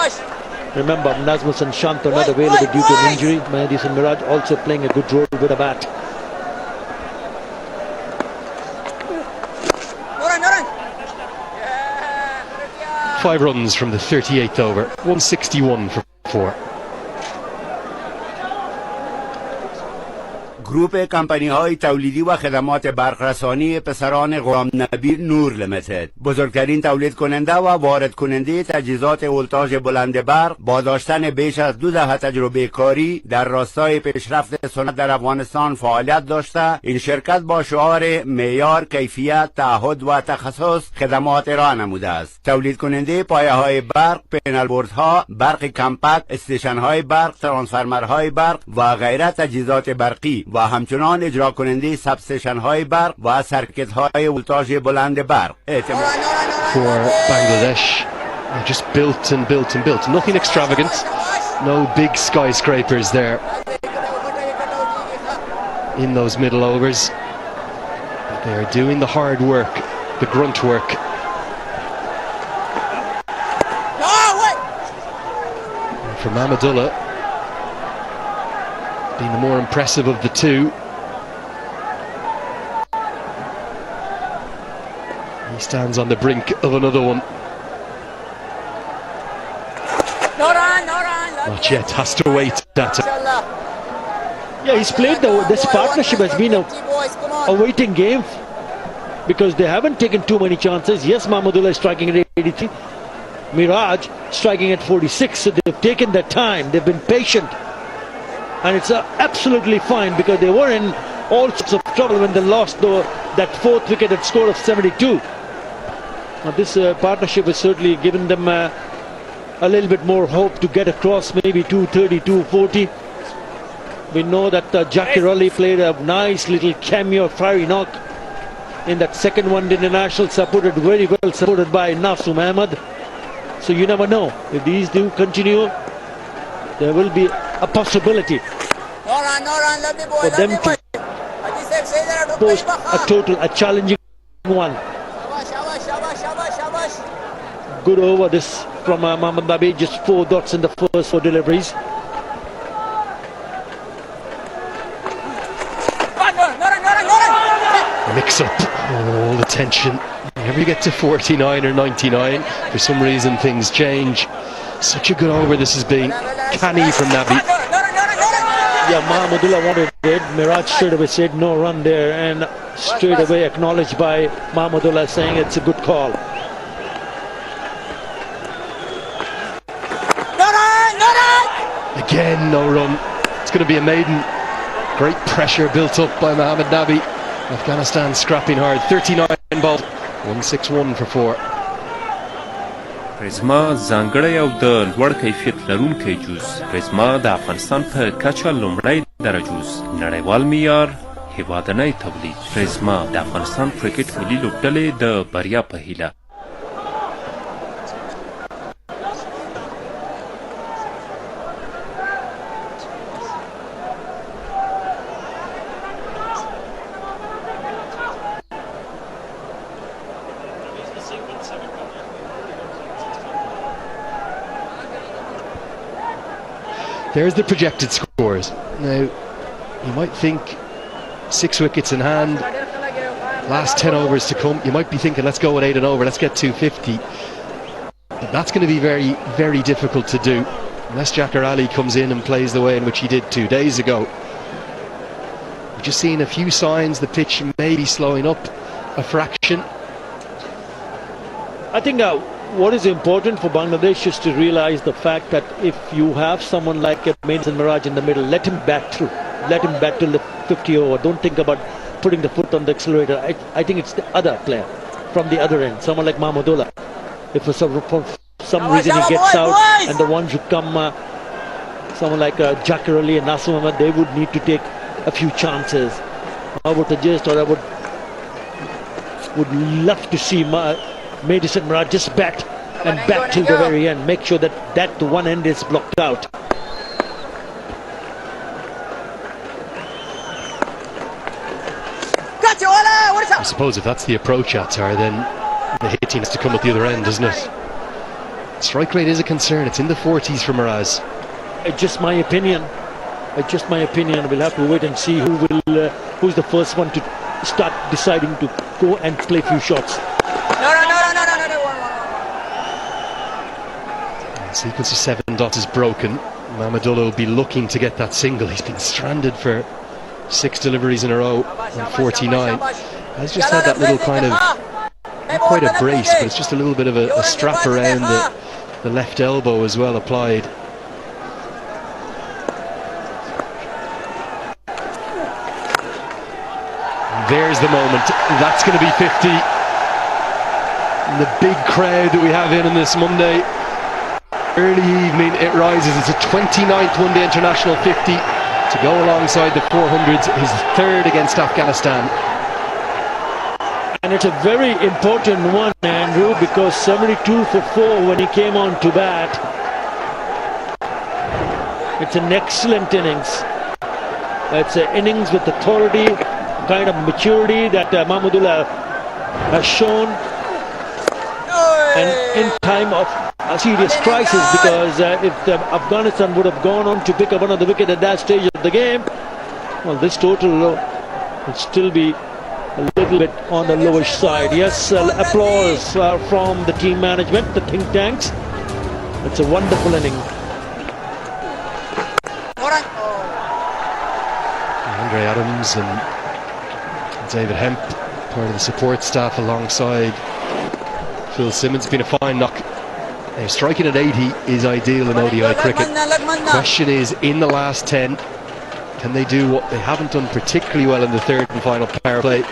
Remember, Nazmus and Shant are not available due to an injury. Mahdis and Miraj also playing a good role with a bat. Five runs from the 38th over, 161 for 4. گروپ کمپانی‌های تولیدی و خدمات برقرسانی پسران غلام نبی نور لیمیتد بزرگترین تولید کننده و وارد کننده تجهیزات ولتاژ بلند برق با داشتن بیش از 2 دهه تجربه کاری در راستای پیشرفت صنعت در افغانستان فعالیت داشته، این شرکت با شعار معیار، کیفیت، تعهد و تخصص خدمات را نموده است. تولید کننده پایه‌های برق، پنل بوردها، برق کمپکت، استیشن‌های برق، ترانسفرمرهای برق و غیره تجهیزات برقی و همچنان اجرا کننده سبستیشن های برق و سرکت های ولتاژ بلند برق. For Bangladesh, they just built and built and built. Nothing extravagant, no big skyscrapers there in those middle overs. But they are doing the hard work, the grunt work. And for Mahmudullah, being the more impressive of the two. He stands on the brink of another one. Not yet, has to wait. Yeah, he's played this partnership has been a waiting game because they haven't taken too many chances. Yes, Mahmudullah is striking at 83, Miraj striking at 46, so they've taken their time, they've been patient. And it's absolutely fine because they were in all sorts of trouble when they lost that 4th wicket at score of 72. Now this partnership has certainly given them a little bit more hope to get across maybe 230, 240. We know that Jakir Ali played a nice little cameo fiery knock in that second one international, supported very well, supported by Nasum Ahmed. So you never know. If these do continue, there will be a possibility for them to post a challenging one. Good over this from Mohammad Nabi, just 4 dots in the first 4 deliveries. Mix up all the tension. Whenever you get to 49 or 99, for some reason things change. Such a good over this has been. Canny from Nabi. Yeah, Mahmudullah wanted it. Miraj straight away said no run there, and straight away acknowledged by Mahmudullah saying it's a good call. Again, no run. It's going to be a maiden. Great pressure built up by Mohammad Nabi. Afghanistan scrapping hard. 39 ball. 161 for 4. پریزما ځانګړی او د لوړ کیفیت لرونکی جوس پریزما د افغانستان په کچه لومړی درجوز نړیوال معیار هیوادنی تولید پریزما د افغانستان کرکټ ملي لوبډلې د بریا په هیله There's the projected scores. Now, you might think 6 wickets in hand, last 10 overs to come. You might be thinking, let's go with 8 and over, let's get 250. But that's going to be very, very difficult to do unless Jakir Ali comes in and plays the way in which he did 2 days ago. We've just seen a few signs the pitch may be slowing up a fraction. I think what is important for Bangladesh is to realize the fact that if you have someone like Mason Miraj in the middle, let him bat through. Let him bat till the 50 over. Don't think about putting the foot on the accelerator. I think it's the other player from the other end, someone like Mahmudullah. If for some reason he gets out, and the ones who come, someone like Jakar Ali and Nasir Ahmed, they would need to take a few chances. I would suggest, or I would love to see Madison Miraj just bat and bat till the very end. Make sure that the one end is blocked out. I suppose if that's the approach, Atar, then the hit team has to come at the other end, doesn't it? Strike rate is a concern. It's in the 40s for Miraj. It's just my opinion. It's just my opinion. We'll have to wait and see who's the first one to start deciding to go and play a few shots. The sequence of 7 dots is broken. Mahmudullah will be looking to get that single. He's been stranded for 6 deliveries in a row on 49. Has just had that little kind of, not quite a brace, but it's just a little bit of a strap around the left elbow as well applied. There's the moment. That's going to be 50. And the big crowd that we have in on this Monday. Early evening, it rises. It's a 29th one-day international 50 to go alongside the 400s. His third against Afghanistan. And it's a very important one, Andrew, because 72 for 4 when he came on to bat. It's an excellent innings. It's an innings with authority, kind of maturity that Mahmudullah has shown, and in time of a serious crisis, because if Afghanistan would have gone on to pick up another wicket at that stage of the game, well, this total would still be a little bit on the lowish side. Yes, applause from the team management, the think tanks. It's a wonderful inning. Andre Adams and David Hemp, part of the support staff alongside Phil Simmons. Been a fine knock. Now, striking at 80 is ideal in ODI cricket. Question is, in the last 10, can they do what they haven't done particularly well in the third and final power play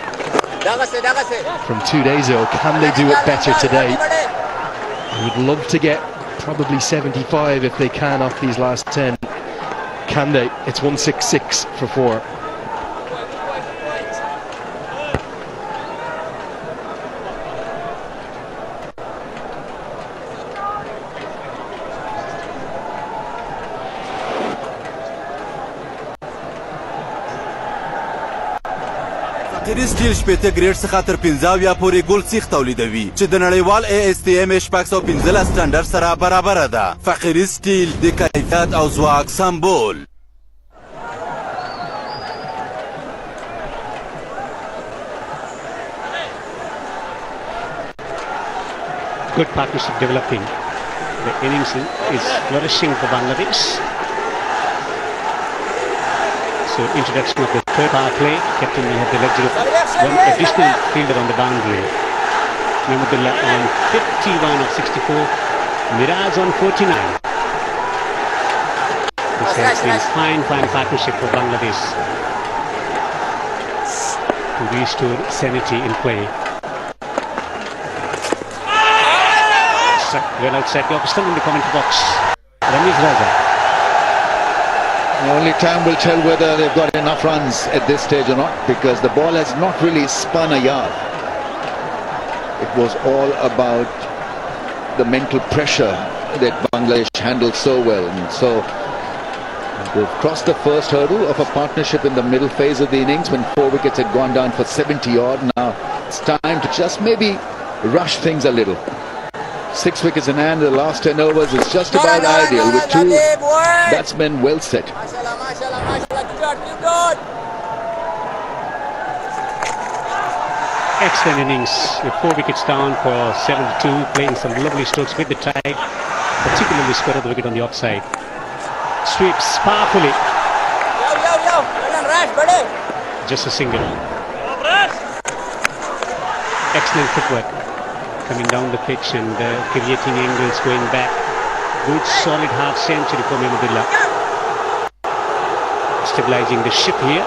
from 2 days ago? Can they do it better today? I would love to get probably 75 if they can off these last 10. Can they? It's 166 for 4. سټیل شپېته ګریډ څخه تر 15 پورې ګول سیخ تولیدوي چې د نړیوال ASTM 615 سټنډرډ سره برابره ده. فقیري سټیل د کیفیت او ځواک سمبول. Good partnership developing. The innings is flourishing for Bangladesh. So introduction of the third power play, Captain will have the luxury of one additional fielder on the boundary. Mahmudullah on 51 of 64, Miraj on 49. This has been fine partnership for Bangladesh to restore sanity in play. Well outside the opposition in the commentary box, Ramesh Raja. Only time will tell whether they've got enough runs at this stage or not, because the ball has not really spun a yard. It was all about the mental pressure that Bangladesh handled so well. And so they've crossed the first hurdle of a partnership in the middle phase of the innings when 4 wickets had gone down for 70 odd. Now it's time to just maybe rush things a little. 6 wickets in hand, the last 10 overs is just about ideal with 2 batsmen well set. Excellent innings with 4 wickets down for 72, playing some lovely strokes with the tide, particularly square of the wicket on the offside. Sweeps powerfully. Just a single. Excellent footwork. coming down the pitch and creating angles, going back. Good solid half century for Mahmudullah. Stabilizing the ship here.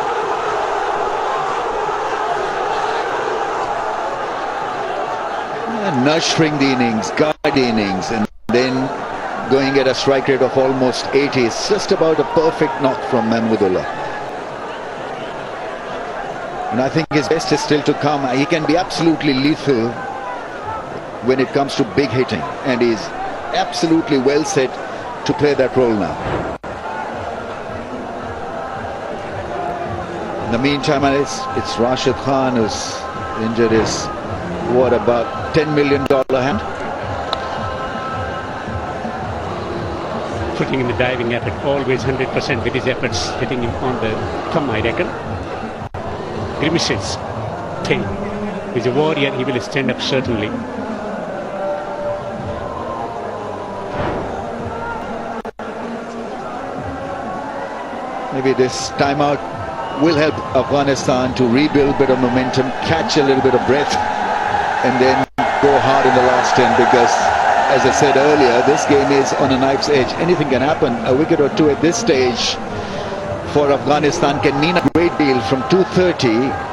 Nurturing the innings, guide the innings, and then going at a strike rate of almost 80. It's just about a perfect knock from Mahmudullah. And I think his best is still to come. He can be absolutely lethal when it comes to big hitting, and he's absolutely well set to play that role now. In the meantime, it's Rashid Khan who's injured his, what, about $10 million hand? Putting in the diving effort, always 100% with his efforts, hitting him on the thumb, I reckon. Grimaces, pain. He's a warrior, he will stand up certainly. Maybe this timeout will help Afghanistan to rebuild a bit of momentum, catch a little bit of breath, and then go hard in the last 10, because as I said earlier, this game is on a knife's edge. Anything can happen. A wicket or two at this stage for Afghanistan can mean a great deal. From 230,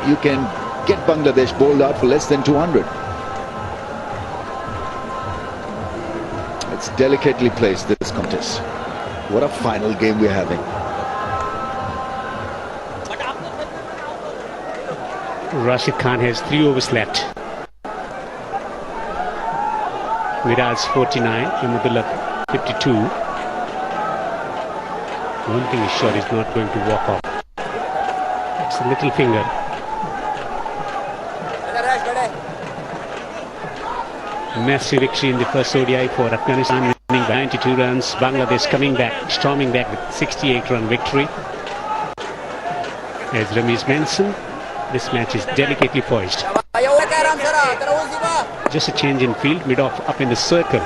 you can get Bangladesh bowled out for less than 200. It's delicately placed, this contest. What a final game we're having. Rashid Khan has 3 overs left. Viraj 49, Mahmudullah 52. One thing is sure, he's not going to walk off. It's a little finger. Massive victory in the first ODI for Afghanistan, winning by 92 runs. Bangladesh coming back, storming back with 68-run victory. As Ramesh mentioned, this match is delicately poised. Just a change in field, mid-off up in the circle.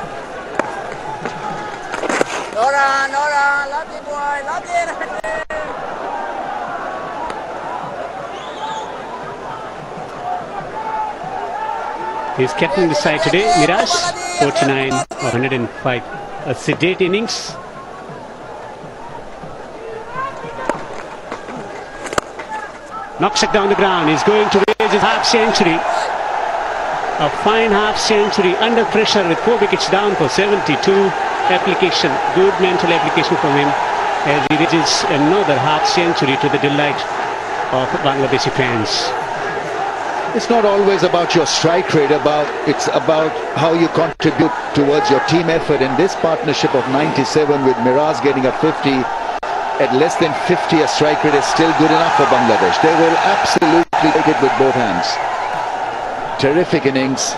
He's captaining the side today, Miraj, 49 or 105. A sedate innings. Knocks it down the ground. He's going to raise his half century. A fine half century under pressure with 4 wickets down for 72. Application, good mental application from him as he reaches another half century to the delight of Bangladeshi fans. It's not always about your strike rate, it's about how you contribute towards your team effort. And this partnership of 97 with Miraj getting a 50, at less than 50 a strike rate is still good enough for Bangladesh. They will absolutely take it with both hands. Terrific innings.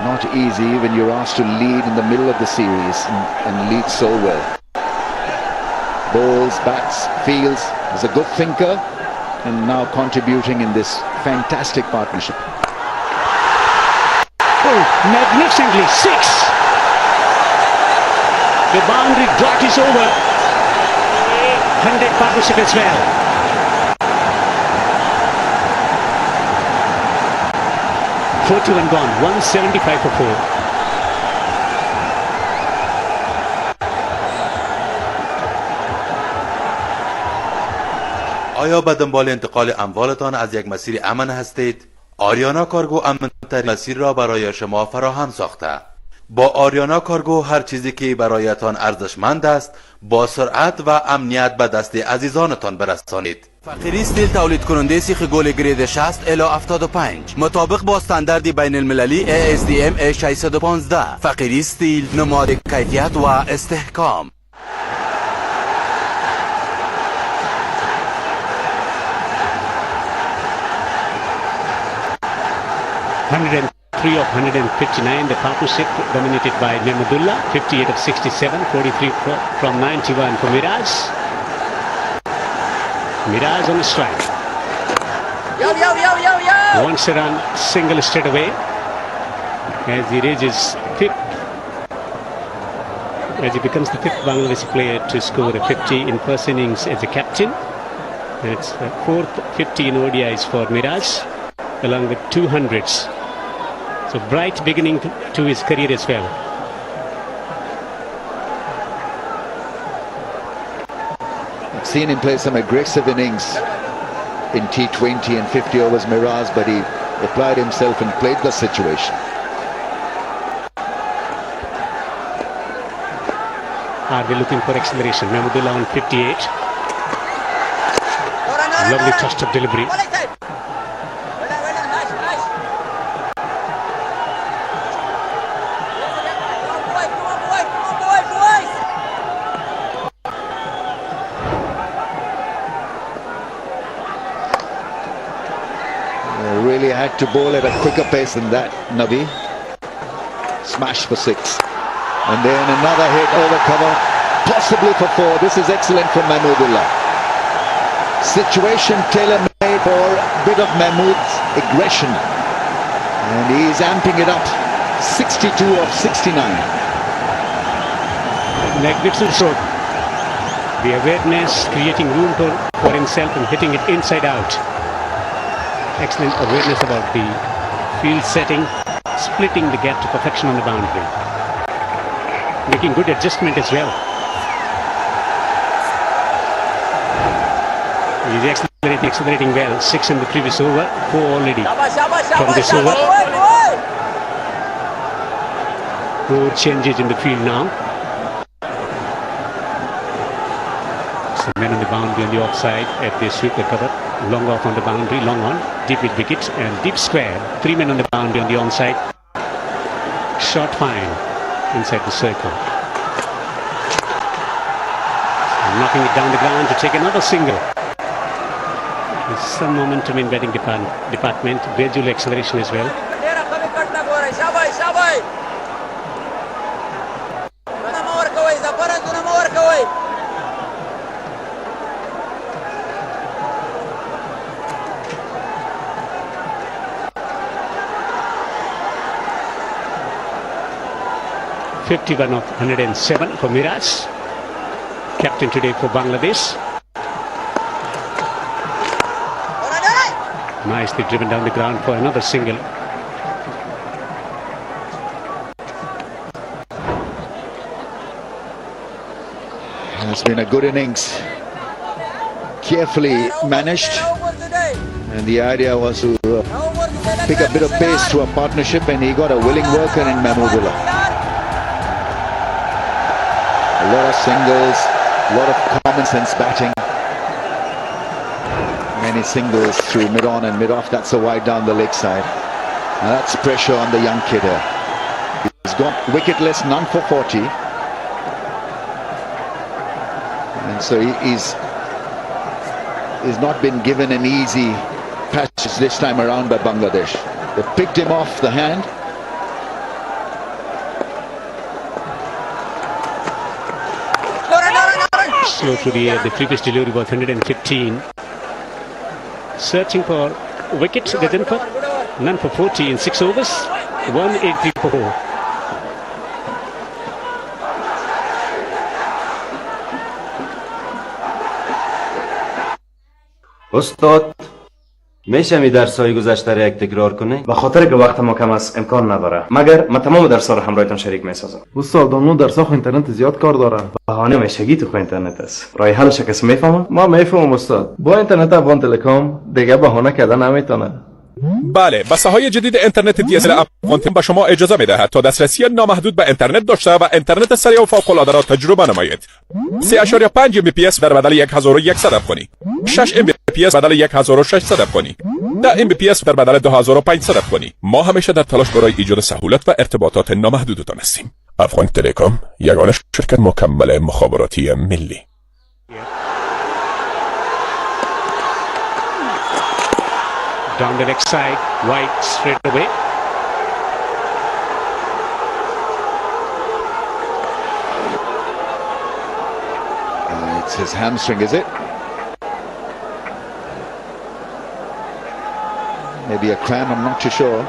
Not easy when you're asked to lead in the middle of the series and lead so well. Bowls, bats, fields. He's a good thinker and now contributing in this fantastic partnership. Oh, magnificently, 6! The boundary dot is over. 100 partnership as well. .41 gone, 175 for 4. آیا به دنبال انتقال اموالتان از یک مسیر امن هستید؟ آریانا کارگو امن‌ترین مسیر را برای شما فراهم ساخته. با آریانا کارگو هر چیزی که برایتان ارزشمند است با سرعت و امنیت به دست عزیزانتان برسانید. فقیری استیل تولید کننده سیخ گل گرید 60 الی 75 مطابق با استاندارد بین المللی ASTM A615. فقیری استیل نماد کیفیت و استحکام. 103 of 159, the partnership dominated by Mahmudullah, 58 of 67, 43 from 91 for Miraj. Miraj on the strike. Wants a run, single straight away. As he reaches 5th, as he becomes the 5th Bangladeshi player to score a 50 in first innings as a captain. That's the 4th 50 in ODIs for Miraj, along with 200s. So A bright beginning to his career as well. I've seen him play some aggressive innings in T20 and 50 overs Mirage, but he applied himself and played the situation. Are they looking for acceleration? Mahmudullah on 58. Lovely touch of delivery. Really had to bowl at a quicker pace than that, Nabi. Smash for 6. And then another hit over cover, possibly for 4. This is excellent from Mahmudullah. Situation tailor-made for a bit of Mahmood's aggression. And he's amping it up. 62 of 69. Magnificent stroke. The awareness, creating room for himself and hitting it inside out. Excellent awareness about the field setting, splitting the gap to perfection on the boundary. Making good adjustment as well. He's accelerating well. 6 in the previous over, 4 already from this over. 4 changes in the field now. So men on the boundary on the offside at the sweeper cover. Long off on the boundary, long on, deep mid wicket and deep square. 3 men on the boundary on the onside. Shot fine inside the circle. Knocking it down the ground to take another single. There's some momentum in batting department, gradual acceleration as well. .51 of 107 for Miraj, captain today for Bangladesh. Nicely driven down the ground for another single. It's been a good innings, carefully managed, and the idea was to pick a bit of pace to a partnership, and he got a willing worker in Mahmudullah. A lot of singles, a lot of common sense batting. Many singles through mid-on and mid-off. That's a wide down the leg side. And that's pressure on the young kid here. He's got wicketless, none for 40. And so he's not been given an easy passage this time around by Bangladesh. They picked him off the hand. Slow through the air. The previous delivery was 115. Searching for wickets. They didn't put none for 40 in 6 overs. 184. استاد میشه می درسای گذشته را یک تکرار کنی؟ به خاطر که وقت ما کم است امکان نداره مگر من تمام درس‌ها رو همراهتان شریک می‌سازم. استاد اون درس‌ها خو اینترنت زیاد کار داره. بهانه میشگی تو خو اینترنت است. راه حلش کسی میفهمه؟ ما میفهمم استاد. با اینترنت افغان تلکام دیگه بهانه کردن نمیتونه. بله، بساهای جدید اینترنت DSL افغان تیم به شما اجازه میدهد تا دسترسی نامحدود به اینترنت داشته و اینترنت سریع و فوق‌العاده را تجربه نمایید. 3.5 Mbps در بدل 1100 افغانی، 6 Mbps بدل 1600 افغانی، 10 Mbps در بدل 2500 افغانی. ما همیشه در تلاش برای ایجاد سهولت و ارتباطات نامحدودتان هستیم. افغان تلکام، یگانه شرکت مکمل مخابراتی ملی. Down the next side, wide straight away. It's his hamstring, is it? Maybe a cramp, I'm not too sure.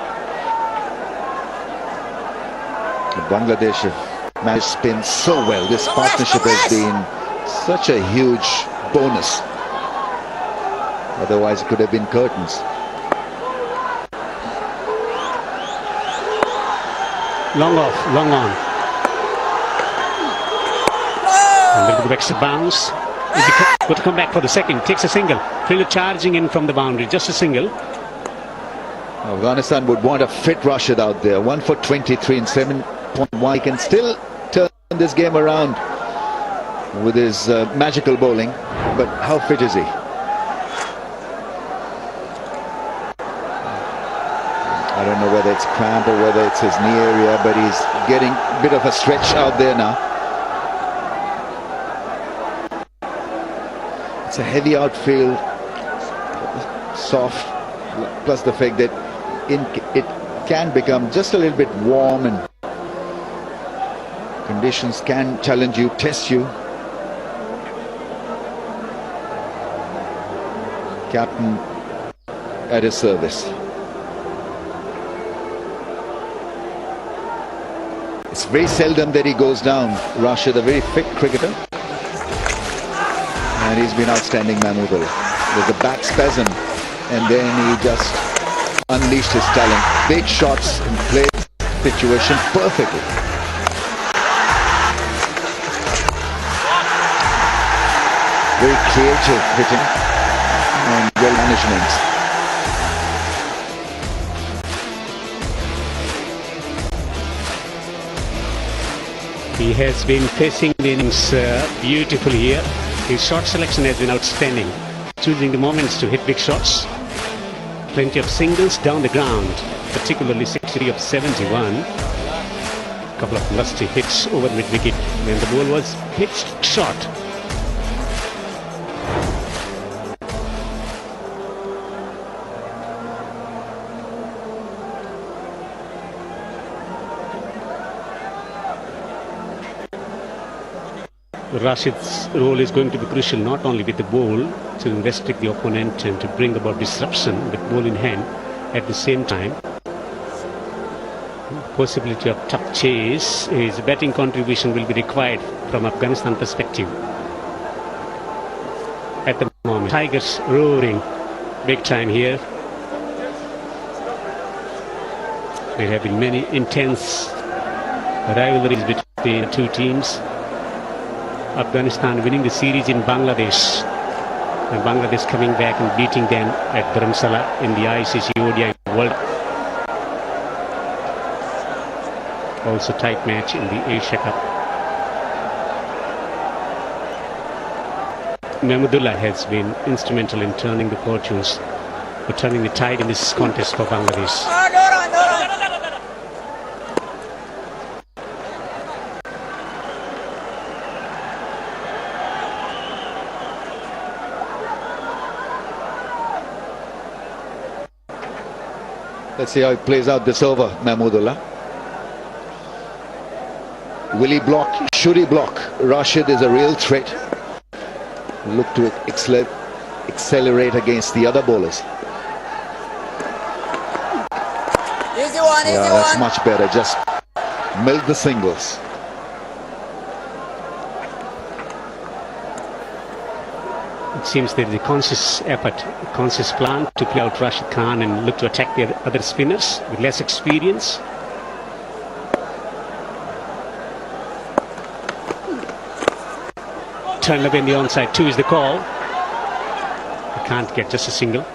Bangladesh have managed to spin so well. This partnership has been such a huge bonus. Otherwise it could have been curtains. Long off, long on. A little bit of extra bounce. Got to come back for the second. Takes a single. Fielder charging in from the boundary. Just a single. Afghanistan would want a fit Rashid out there. 1 for 23 and 7.1. He can still turn this game around with his magical bowling. But how fit is he? I don't know whether it's cramp or whether it's his knee area, but he's getting a bit of a stretch out there now. It's a heavy outfield, soft, plus the fact that it can become just a little bit warm and conditions can challenge you, test you. Captain at his service. It's very seldom that he goes down. Rashid, a very fit cricketer. And he's been outstanding, Mahmoodullah. There's a back spasm, and then he just unleashed his talent. Big shots and played the situation perfectly. Very creative hitting and well management. He has been facing the innings beautifully here. His shot selection has been outstanding. Choosing the moments to hit big shots. Plenty of singles down the ground, particularly 60 of 71. A couple of lusty hits over mid-wicket when the ball was pitched short. Rashid's role is going to be crucial, not only with the ball to restrict the opponent and to bring about disruption with ball in hand, at the same time possibility of tough chase. His batting contribution will be required from Afghanistan perspective. At the moment, Tigers roaring big time here. There have been many intense rivalries between the two teams. Afghanistan winning the series in Bangladesh, and Bangladesh coming back and beating them at Dharamsala in the ICC ODI World. Also tight match in the Asia Cup. Mahmoodullah has been instrumental in turning the fortunes, or turning the tide in this contest for Bangladesh. Let's see how it plays out this over, Mahmoodullah. Will he block? Should he block? Rashid is a real threat. Look to accelerate against the other bowlers. Easy one, easy Yeah, that's one. much better. Just milk the singles. It seems there is a conscious effort, a conscious plan to play out Rashid Khan and look to attack the other spinners with less experience. Turn away in the onside, 2 is the call. He can't get just a single.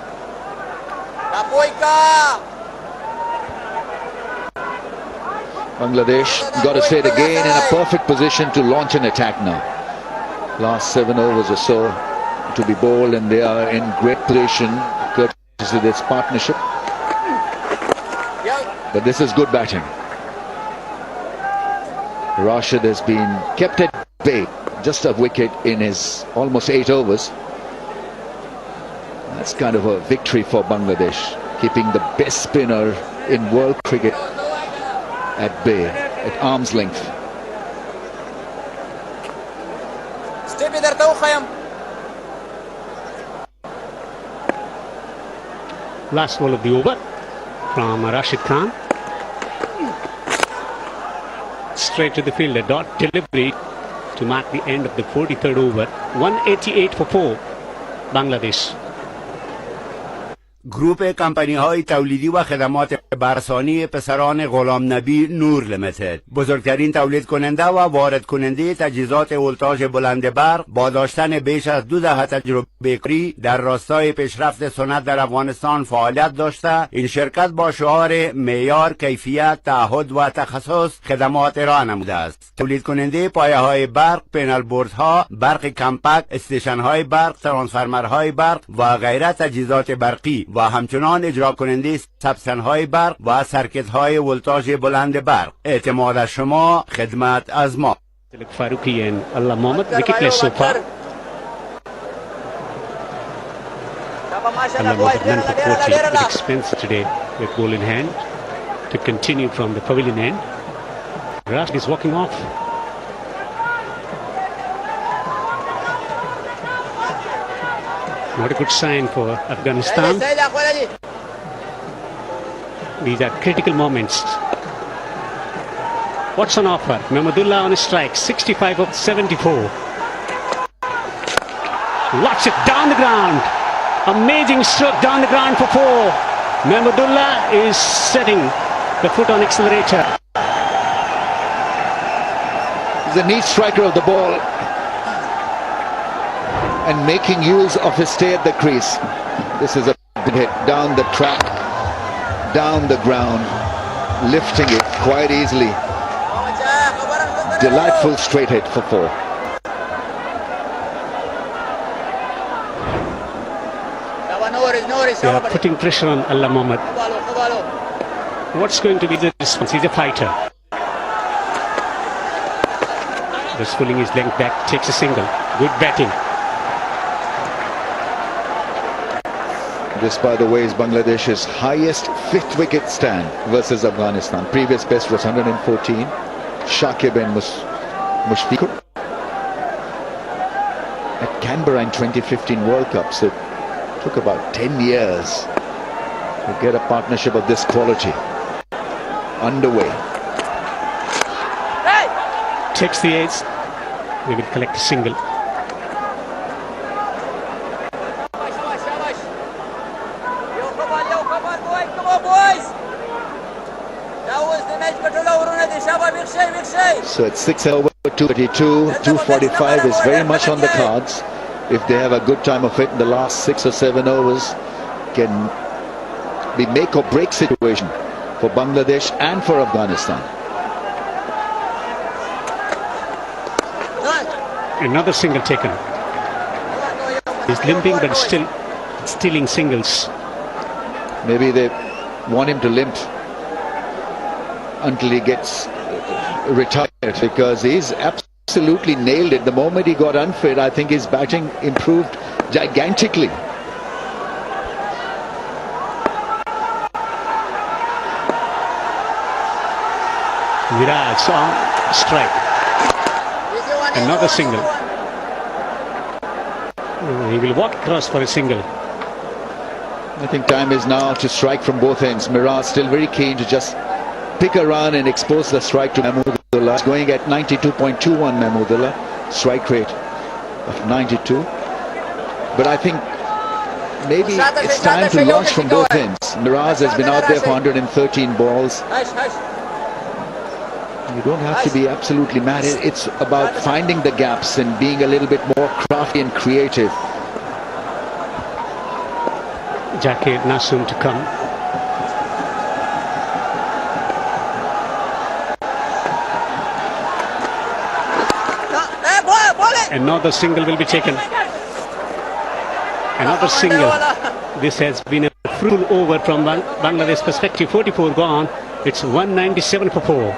Bangladesh got to say it again, in a perfect position to launch an attack now. Last 7 overs or so to be bowled, and they are in great position courtesy of this partnership. But this is good batting. Rashid has been kept at bay, just a wicket in his almost 8 overs. That's kind of a victory for Bangladesh, keeping the best spinner in world cricket at bay, at arm's length. Last ball of the over from Rashid Khan. Straight to the fielder, dot delivery to mark the end of the 43rd over. 188 for 4, Bangladesh. گروپ کمپانی های تولیدی و خدمات برسانی پسران غلام نبی نور لیمیتد، بزرگترین تولید کننده و وارد کننده تجهیزات ولتاژ بلند برق با داشتن بیش از 2 دهه تجربه کاری در راستای پیشرفت صنعت در افغانستان فعالیت داشته، این شرکت با شعار معیار، کیفیت، تعهد و تخصص خدمات ارائه نموده است. تولید کننده پایه های برق، پنل بوردها، برق کمپکت، استیشن های برق، ترانسفرمرهای برق و غیره تجهیزات برقی و همچنان اجرا کننده سبستن های برق و سرکت های ولتاژ بلند برق. اعتماد از شما، خدمت از ما. Faruqi and Allah Mohammed, wicketless so far. Allah Mohammed none for poetry with expense today with ball in hand to continue from the pavilion end. Rashid is walking off. Not a good sign for Afghanistan. These are critical moments. What's on offer? Mahmudullah on a strike, 65 of 74. Watch it down the ground. Amazing stroke down the ground for 4. Mahmudullah is setting the foot on accelerator. He's a neat striker of the ball and making use of his stay at the crease. This is a big hit down the track, down the ground, lifting it quite easily. Delightful straight hit for 4. They are putting pressure on Allah Mohammed. What's going to be the response? He's a fighter. Just pulling his length back, takes a single. Good batting. This, by the way, is Bangladesh's highest 5th wicket stand versus Afghanistan. Previous best was 114. Shakib and Mushfiqur at Canberra in 2015 World Cup. So it took about 10 years to get a partnership of this quality underway. Takes the edge. They will collect a single. So it's 6 over 232, 245 is very much on the cards. If they have a good time of it in the last 6 or 7 overs, can be make or break situation for Bangladesh and for Afghanistan. Another single taken. He's limping but still stealing singles. Maybe they want him to limp until he gets retired, because he's absolutely nailed it. The moment he got unfit, I think his batting improved gigantically. Viraj on strike. Another single. He will walk across for a single. I think time is now to strike from both ends. Miraj still very keen to just pick a run and expose the strike to Mahmudullah. It's going at 92.21 Mahmudullah, strike rate of 92. But I think maybe it's time to launch from both ends. Miraj has been out there for 113 balls. You don't have to be absolutely mad. It's about finding the gaps and being a little bit more crafty and creative. Jakir Nasum to come. Another single will be taken. Another single. This has been a fruitful over from Bangladesh perspective. 44 gone. It's 197 for 4.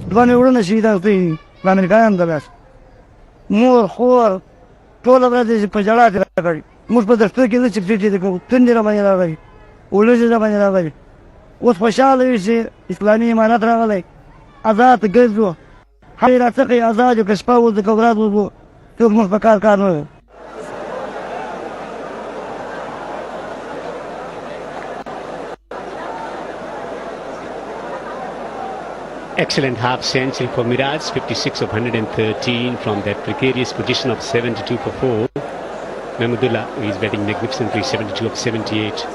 Dvani urune shida uti Amerikan da bas. Mor khor tola brade pe jala de kari. Mus pe dashte ke chipti de ko tindira bani la gari. Uluji da bani la gari. Us khoshale shi islami imanat ragale. Azad gezo. Hayra taqi azad ke spawu de kograd wo. Tu mus bakar karno. Excellent half century for Miraj, 56 of 113 from that precarious position of 72 for 4. Mahmudullah is batting magnificently, 72 of 78.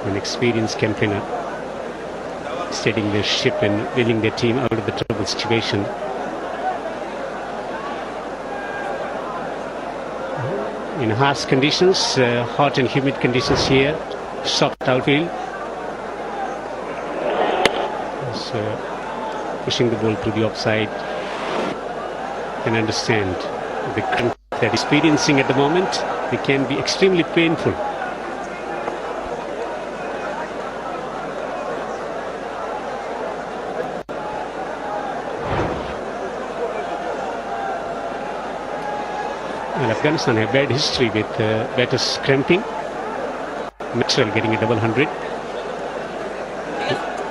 An experienced campaigner, steadying their ship and leading their team out of the trouble situation. In harsh conditions, hot and humid conditions here, soft outfield. Pushing the ball to the offside. Can understand the current that they're experiencing at the moment. They can be extremely painful. And Afghanistan have bad history with batters cramping. Maxwell getting a double 100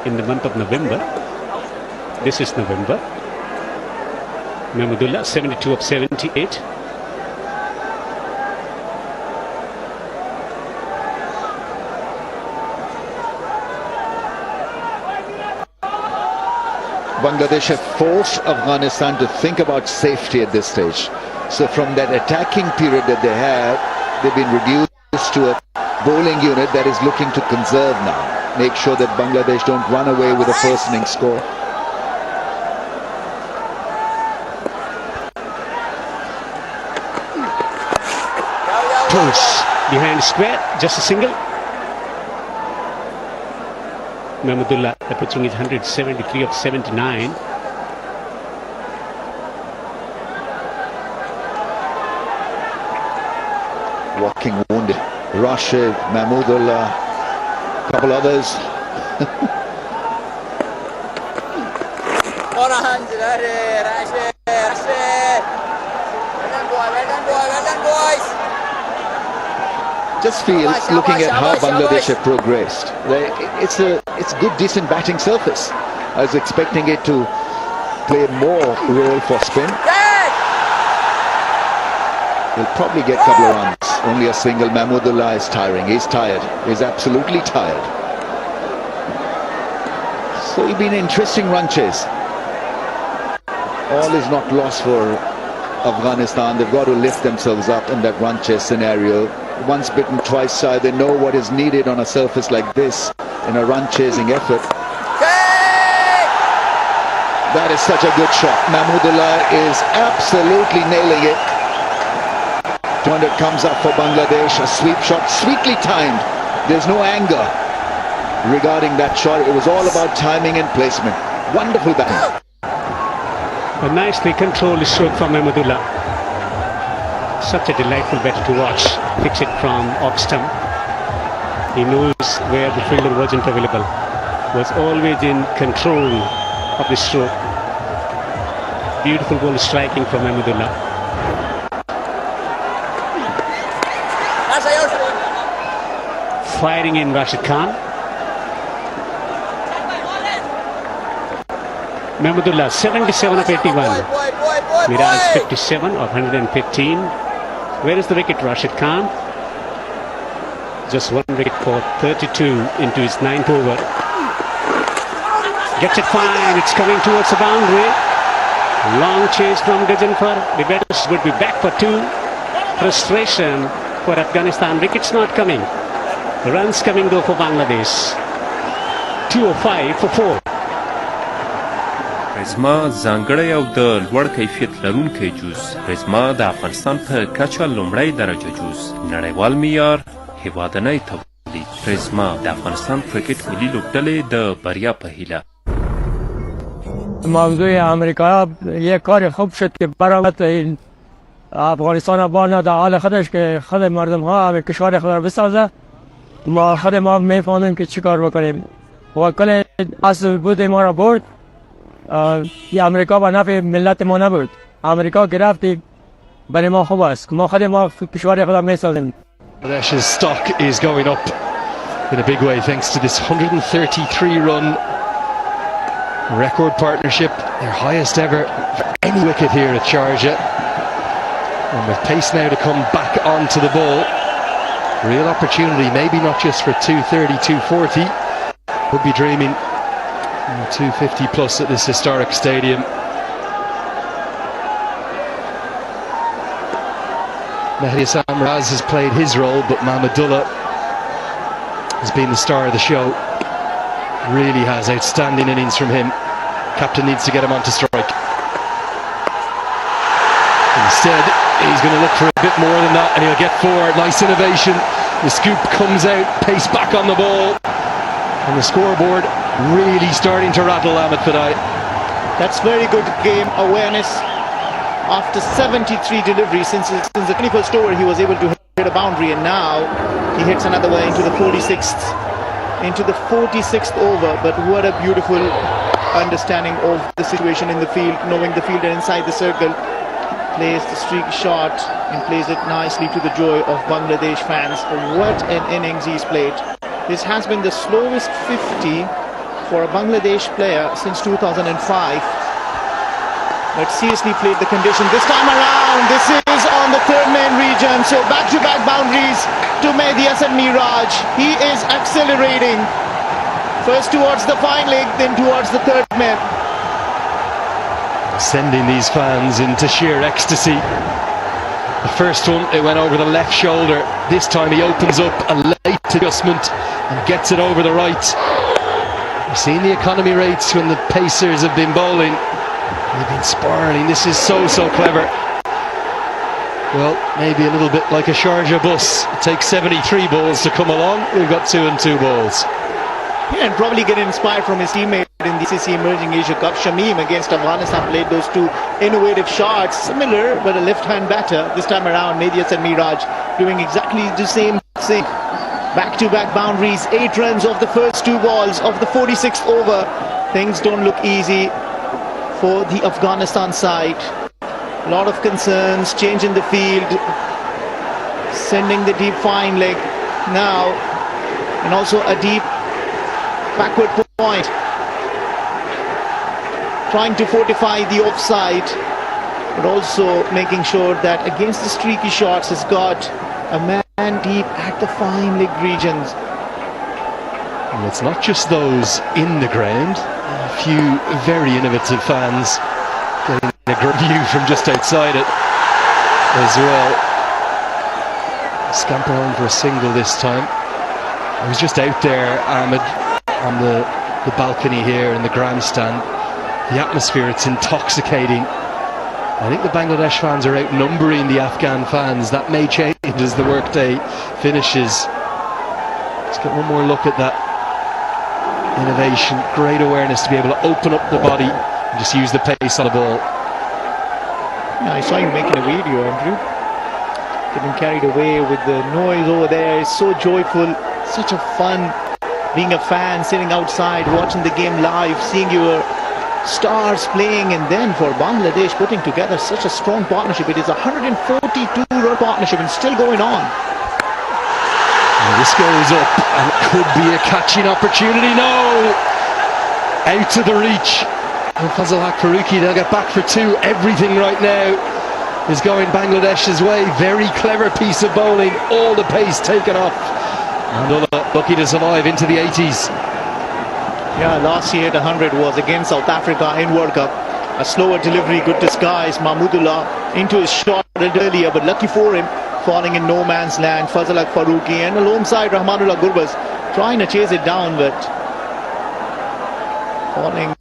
in the month of November. This is November. Mahmudullah 72 of 78. Bangladesh have forced Afghanistan to think about safety at this stage. So from that attacking period that they have, they've been reduced to a bowling unit that is looking to conserve now. Make sure that Bangladesh don't run away with a first innings score. Pulse behind square, just a single. Mahmudullah approaching his 173 of 79. Walking wounded. Rashid, Mahmudullah, couple others. Just feel, looking at how Bangladesh have progressed, it's good, decent batting surface. I was expecting it to play more role for spin. He'll probably get a couple of runs. Only a single. Mahmudullah is tiring. He's tired. He's absolutely tired. So it'll be an interesting run chase. All is not lost for Afghanistan. They've got to lift themselves up in that run chase scenario. Once bitten, twice shy. They know what is needed on a surface like this in a run chasing effort. That is such a good shot. Mahmudullah is absolutely nailing it. 200 comes up for Bangladesh. A sweep shot, sweetly timed. There's no anger regarding that shot. It was all about timing and placement. Wonderful batting. A nicely controlled stroke from Mahmudullah. Such a delightful batter to watch. Picks it from off stump. He knows where the fielder wasn't available. Was always in control of the stroke. Beautiful ball striking from Mahmudullah. Firing in Rashid Khan. Mahmudullah 77 of 81. Miraj 57 of 115. Where is the wicket, Rashid Khan? Just one wicket for 32 into his 9th over. Gets it fine. It's coming towards the boundary. Long chase from Gajanfar. The batters would be back for 2. Frustration for Afghanistan. Wickets not coming. Runs coming though for Bangladesh. 205 for 4. پرزما ځانګړی او د لوړ کیفیت لرونکی جوس پرزما د افغانستان په کچه لومړی درجه جوس نړیوال معیار هیوادنی تولید پرزما د افغانستان کرکټ ملي لوبډلې د بریا په هیله موضوع آمریکا یک کار خوب شد که برای افغانستان بانا در حال خودش که خود مردم ها همه کشور خود را بسازه ما خود ما میفهمیم که چی کار بکنیم و کل اصل بود ما را برد یه امریکا با نفع ملت ما نبود امریکا گرفتی برای ما خوب است ما خود ما کشور خود را میسازیم Bangladesh's stock is going up in a big way thanks to this 133 run record partnership, their highest ever for any wicket here at Sharjah. And with pace now to come back onto the ball, real opportunity, maybe not just for 230, 240, could be dreaming 250 plus at this historic stadium. Mehdi Hassan Miraz has played his role, but Mahmudullah has been the star of the show. Really has. Outstanding innings from him. Captain needs to get him onto strike. Instead, he's going to look for a bit more than that, and he'll get 4. Nice innovation. The scoop comes out, pace back on the ball. And the scoreboard really starting to rattle, Ahmed Fadai. That's very good game awareness. After 73 deliveries since the 21st over, he was able to hit a boundary, and now he hits another one into the 46th over. But what a beautiful understanding of the situation in the field, knowing the fielder inside the circle, plays the streak shot and plays it nicely to the joy of Bangladesh fans. What an innings he's played. This has been the slowest 50 for a Bangladesh player since 2005. But seriously played the condition this time around. This is on the third main region, so back-to-back boundaries to Mehdi Hassan Miraj. He is accelerating, first towards the fine leg, then towards the third man. Sending these fans into sheer ecstasy. The first one, it went over the left shoulder. This time he opens up a late adjustment and gets it over the right. We've seen the economy rates when the Pacers have been bowling. They've been spiralling. This is so clever. Well, maybe a little bit like a Sharjah bus. It takes 73 balls to come along. We've got 2 and 2 balls. Yeah, and probably get inspired from his teammate in the ICC Emerging Asia Cup. Shamim against Afghanistan played those 2 innovative shots. Similar, but a left-hand batter. This time around, Mehdi Hassan Miraj doing exactly the same thing. Back-to-back boundaries, 8 runs off the first 2 balls of the 46th over. Things don't look easy for the Afghanistan side. A lot of concerns, change in the field, sending the deep fine leg now, and also a deep backward point, trying to fortify the offside, but also making sure that against the streaky shots has got a man deep at the fine leg regions. And it's not just those in the ground. A few very innovative fans getting a great view from just outside it as well. Scamper home for a single this time. I was just out there, Ahmed, on the balcony here in the grandstand. The atmosphere, it's intoxicating. I think the Bangladesh fans are outnumbering the Afghan fans. That may change as the workday finishes. Let's get one more look at that innovation. Great awareness to be able to open up the body and just use the pace on the ball. Yeah, I saw you making a video, Andrew. Getting carried away with the noise over there. It's so joyful, such a fun being a fan, sitting outside, watching the game live, seeing your stars playing, and then for Bangladesh putting together such a strong partnership. It is a 142-run partnership and still going on. And this goes up and it could be a catching opportunity. No! Out to the reach. And Fazal Haq Faruqi, they'll get back for 2. Everything right now is going Bangladesh's way. Very clever piece of bowling. All the pace taken off. And lucky to survive into the 80s. Yeah, last year the 100 was against South Africa in World Cup. A slower delivery, good disguise. Mahmudullah into his shot earlier, but lucky for him, falling in no man's land. Fazal Haq Faruqi and alongside Rahmanullah Gurbaz trying to chase it down, but falling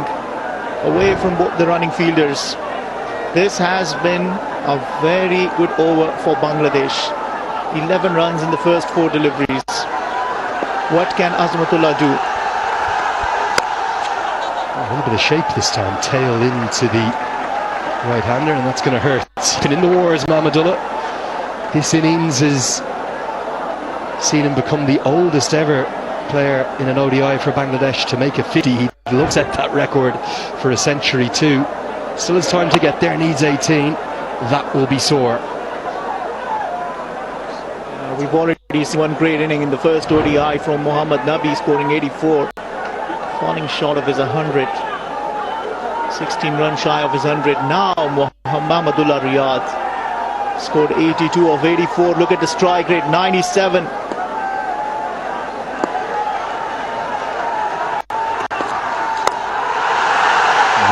away from both the running fielders. This has been a very good over for Bangladesh. 11 runs in the first 4 deliveries. What can Azmatullah do? A little bit of shape this time, tail into the right-hander, and that's going to hurt. Been in the wars, Mahmudullah. This innings has seen him become the oldest ever player in an ODI for Bangladesh to make a 50. He looks at that record for a century too. Still has time to get there, needs 18. That will be sore. We've already seen one great inning in the first ODI from Mohammad Nabi, scoring 84. Falling short of his 100. 16 runs shy of his 100. Now Mahmudullah Riyad scored 82 of 84. Look at the strike rate, 97.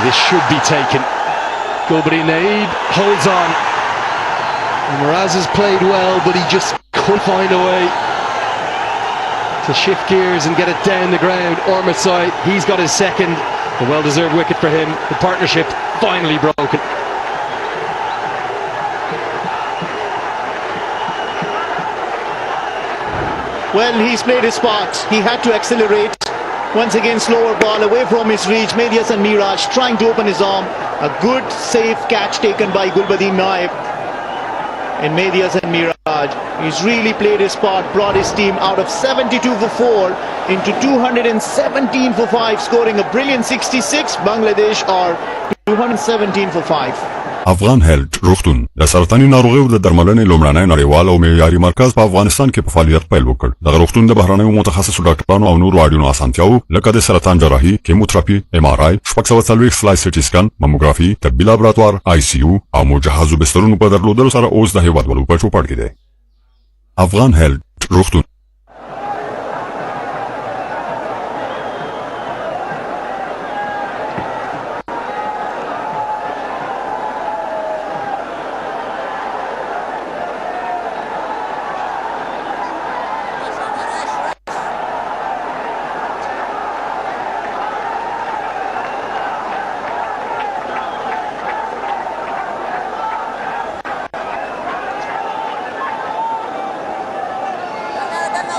This should be taken. Gulbadi Naib holds on. Miraz has played well, but he just couldn't find a way to shift gears and get it down the ground. Ormatsai, he's got his second. A well-deserved wicket for him. The partnership finally broken. Well, he's played his part. He had to accelerate. Once again, slower ball away from his reach. Medias and Miraj trying to open his arm. A good, safe catch taken by Gulbadi Naib. And Medias and Miraj. He's really played his part, brought his team out of 72 for 4 into 217 for 5, scoring a brilliant 66. Bangladesh are 217 for 5. افغان هیلث روغتون د سرطاني ناروغیو د درملنې لومړنی نړیوال او معیاري مرکز په افغانستان کې په فعالیت پیل وکړ. دغه روغتون د بهرنیو متخصصو ډاکټرانو او نورو اړینو اسانتیاو لکه د سرطان جراحي، کیموتراپي، ام ار آی، 640 سلایس سي ټي سکان، ماموګرافي، طبي لابراتوار، آی سی یو او مجهزو بسترونو په درلودلو سره اوس د هیوادوالو په چوپړ کې دی. افغان هیلث روغتون.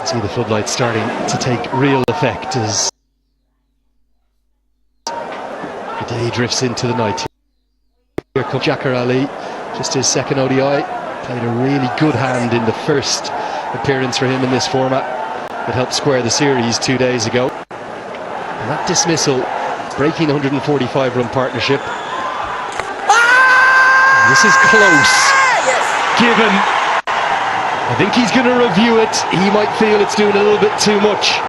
See the floodlights starting to take real effect as the day drifts into the night. Here comes Jakar Ali, just his second ODI. Played a really good hand in the first appearance for him in this format. It helped square the series 2 days ago. And that dismissal, breaking the 145-run partnership. This is close, given. I think he's going to review it. He might feel it's doing a little bit too much.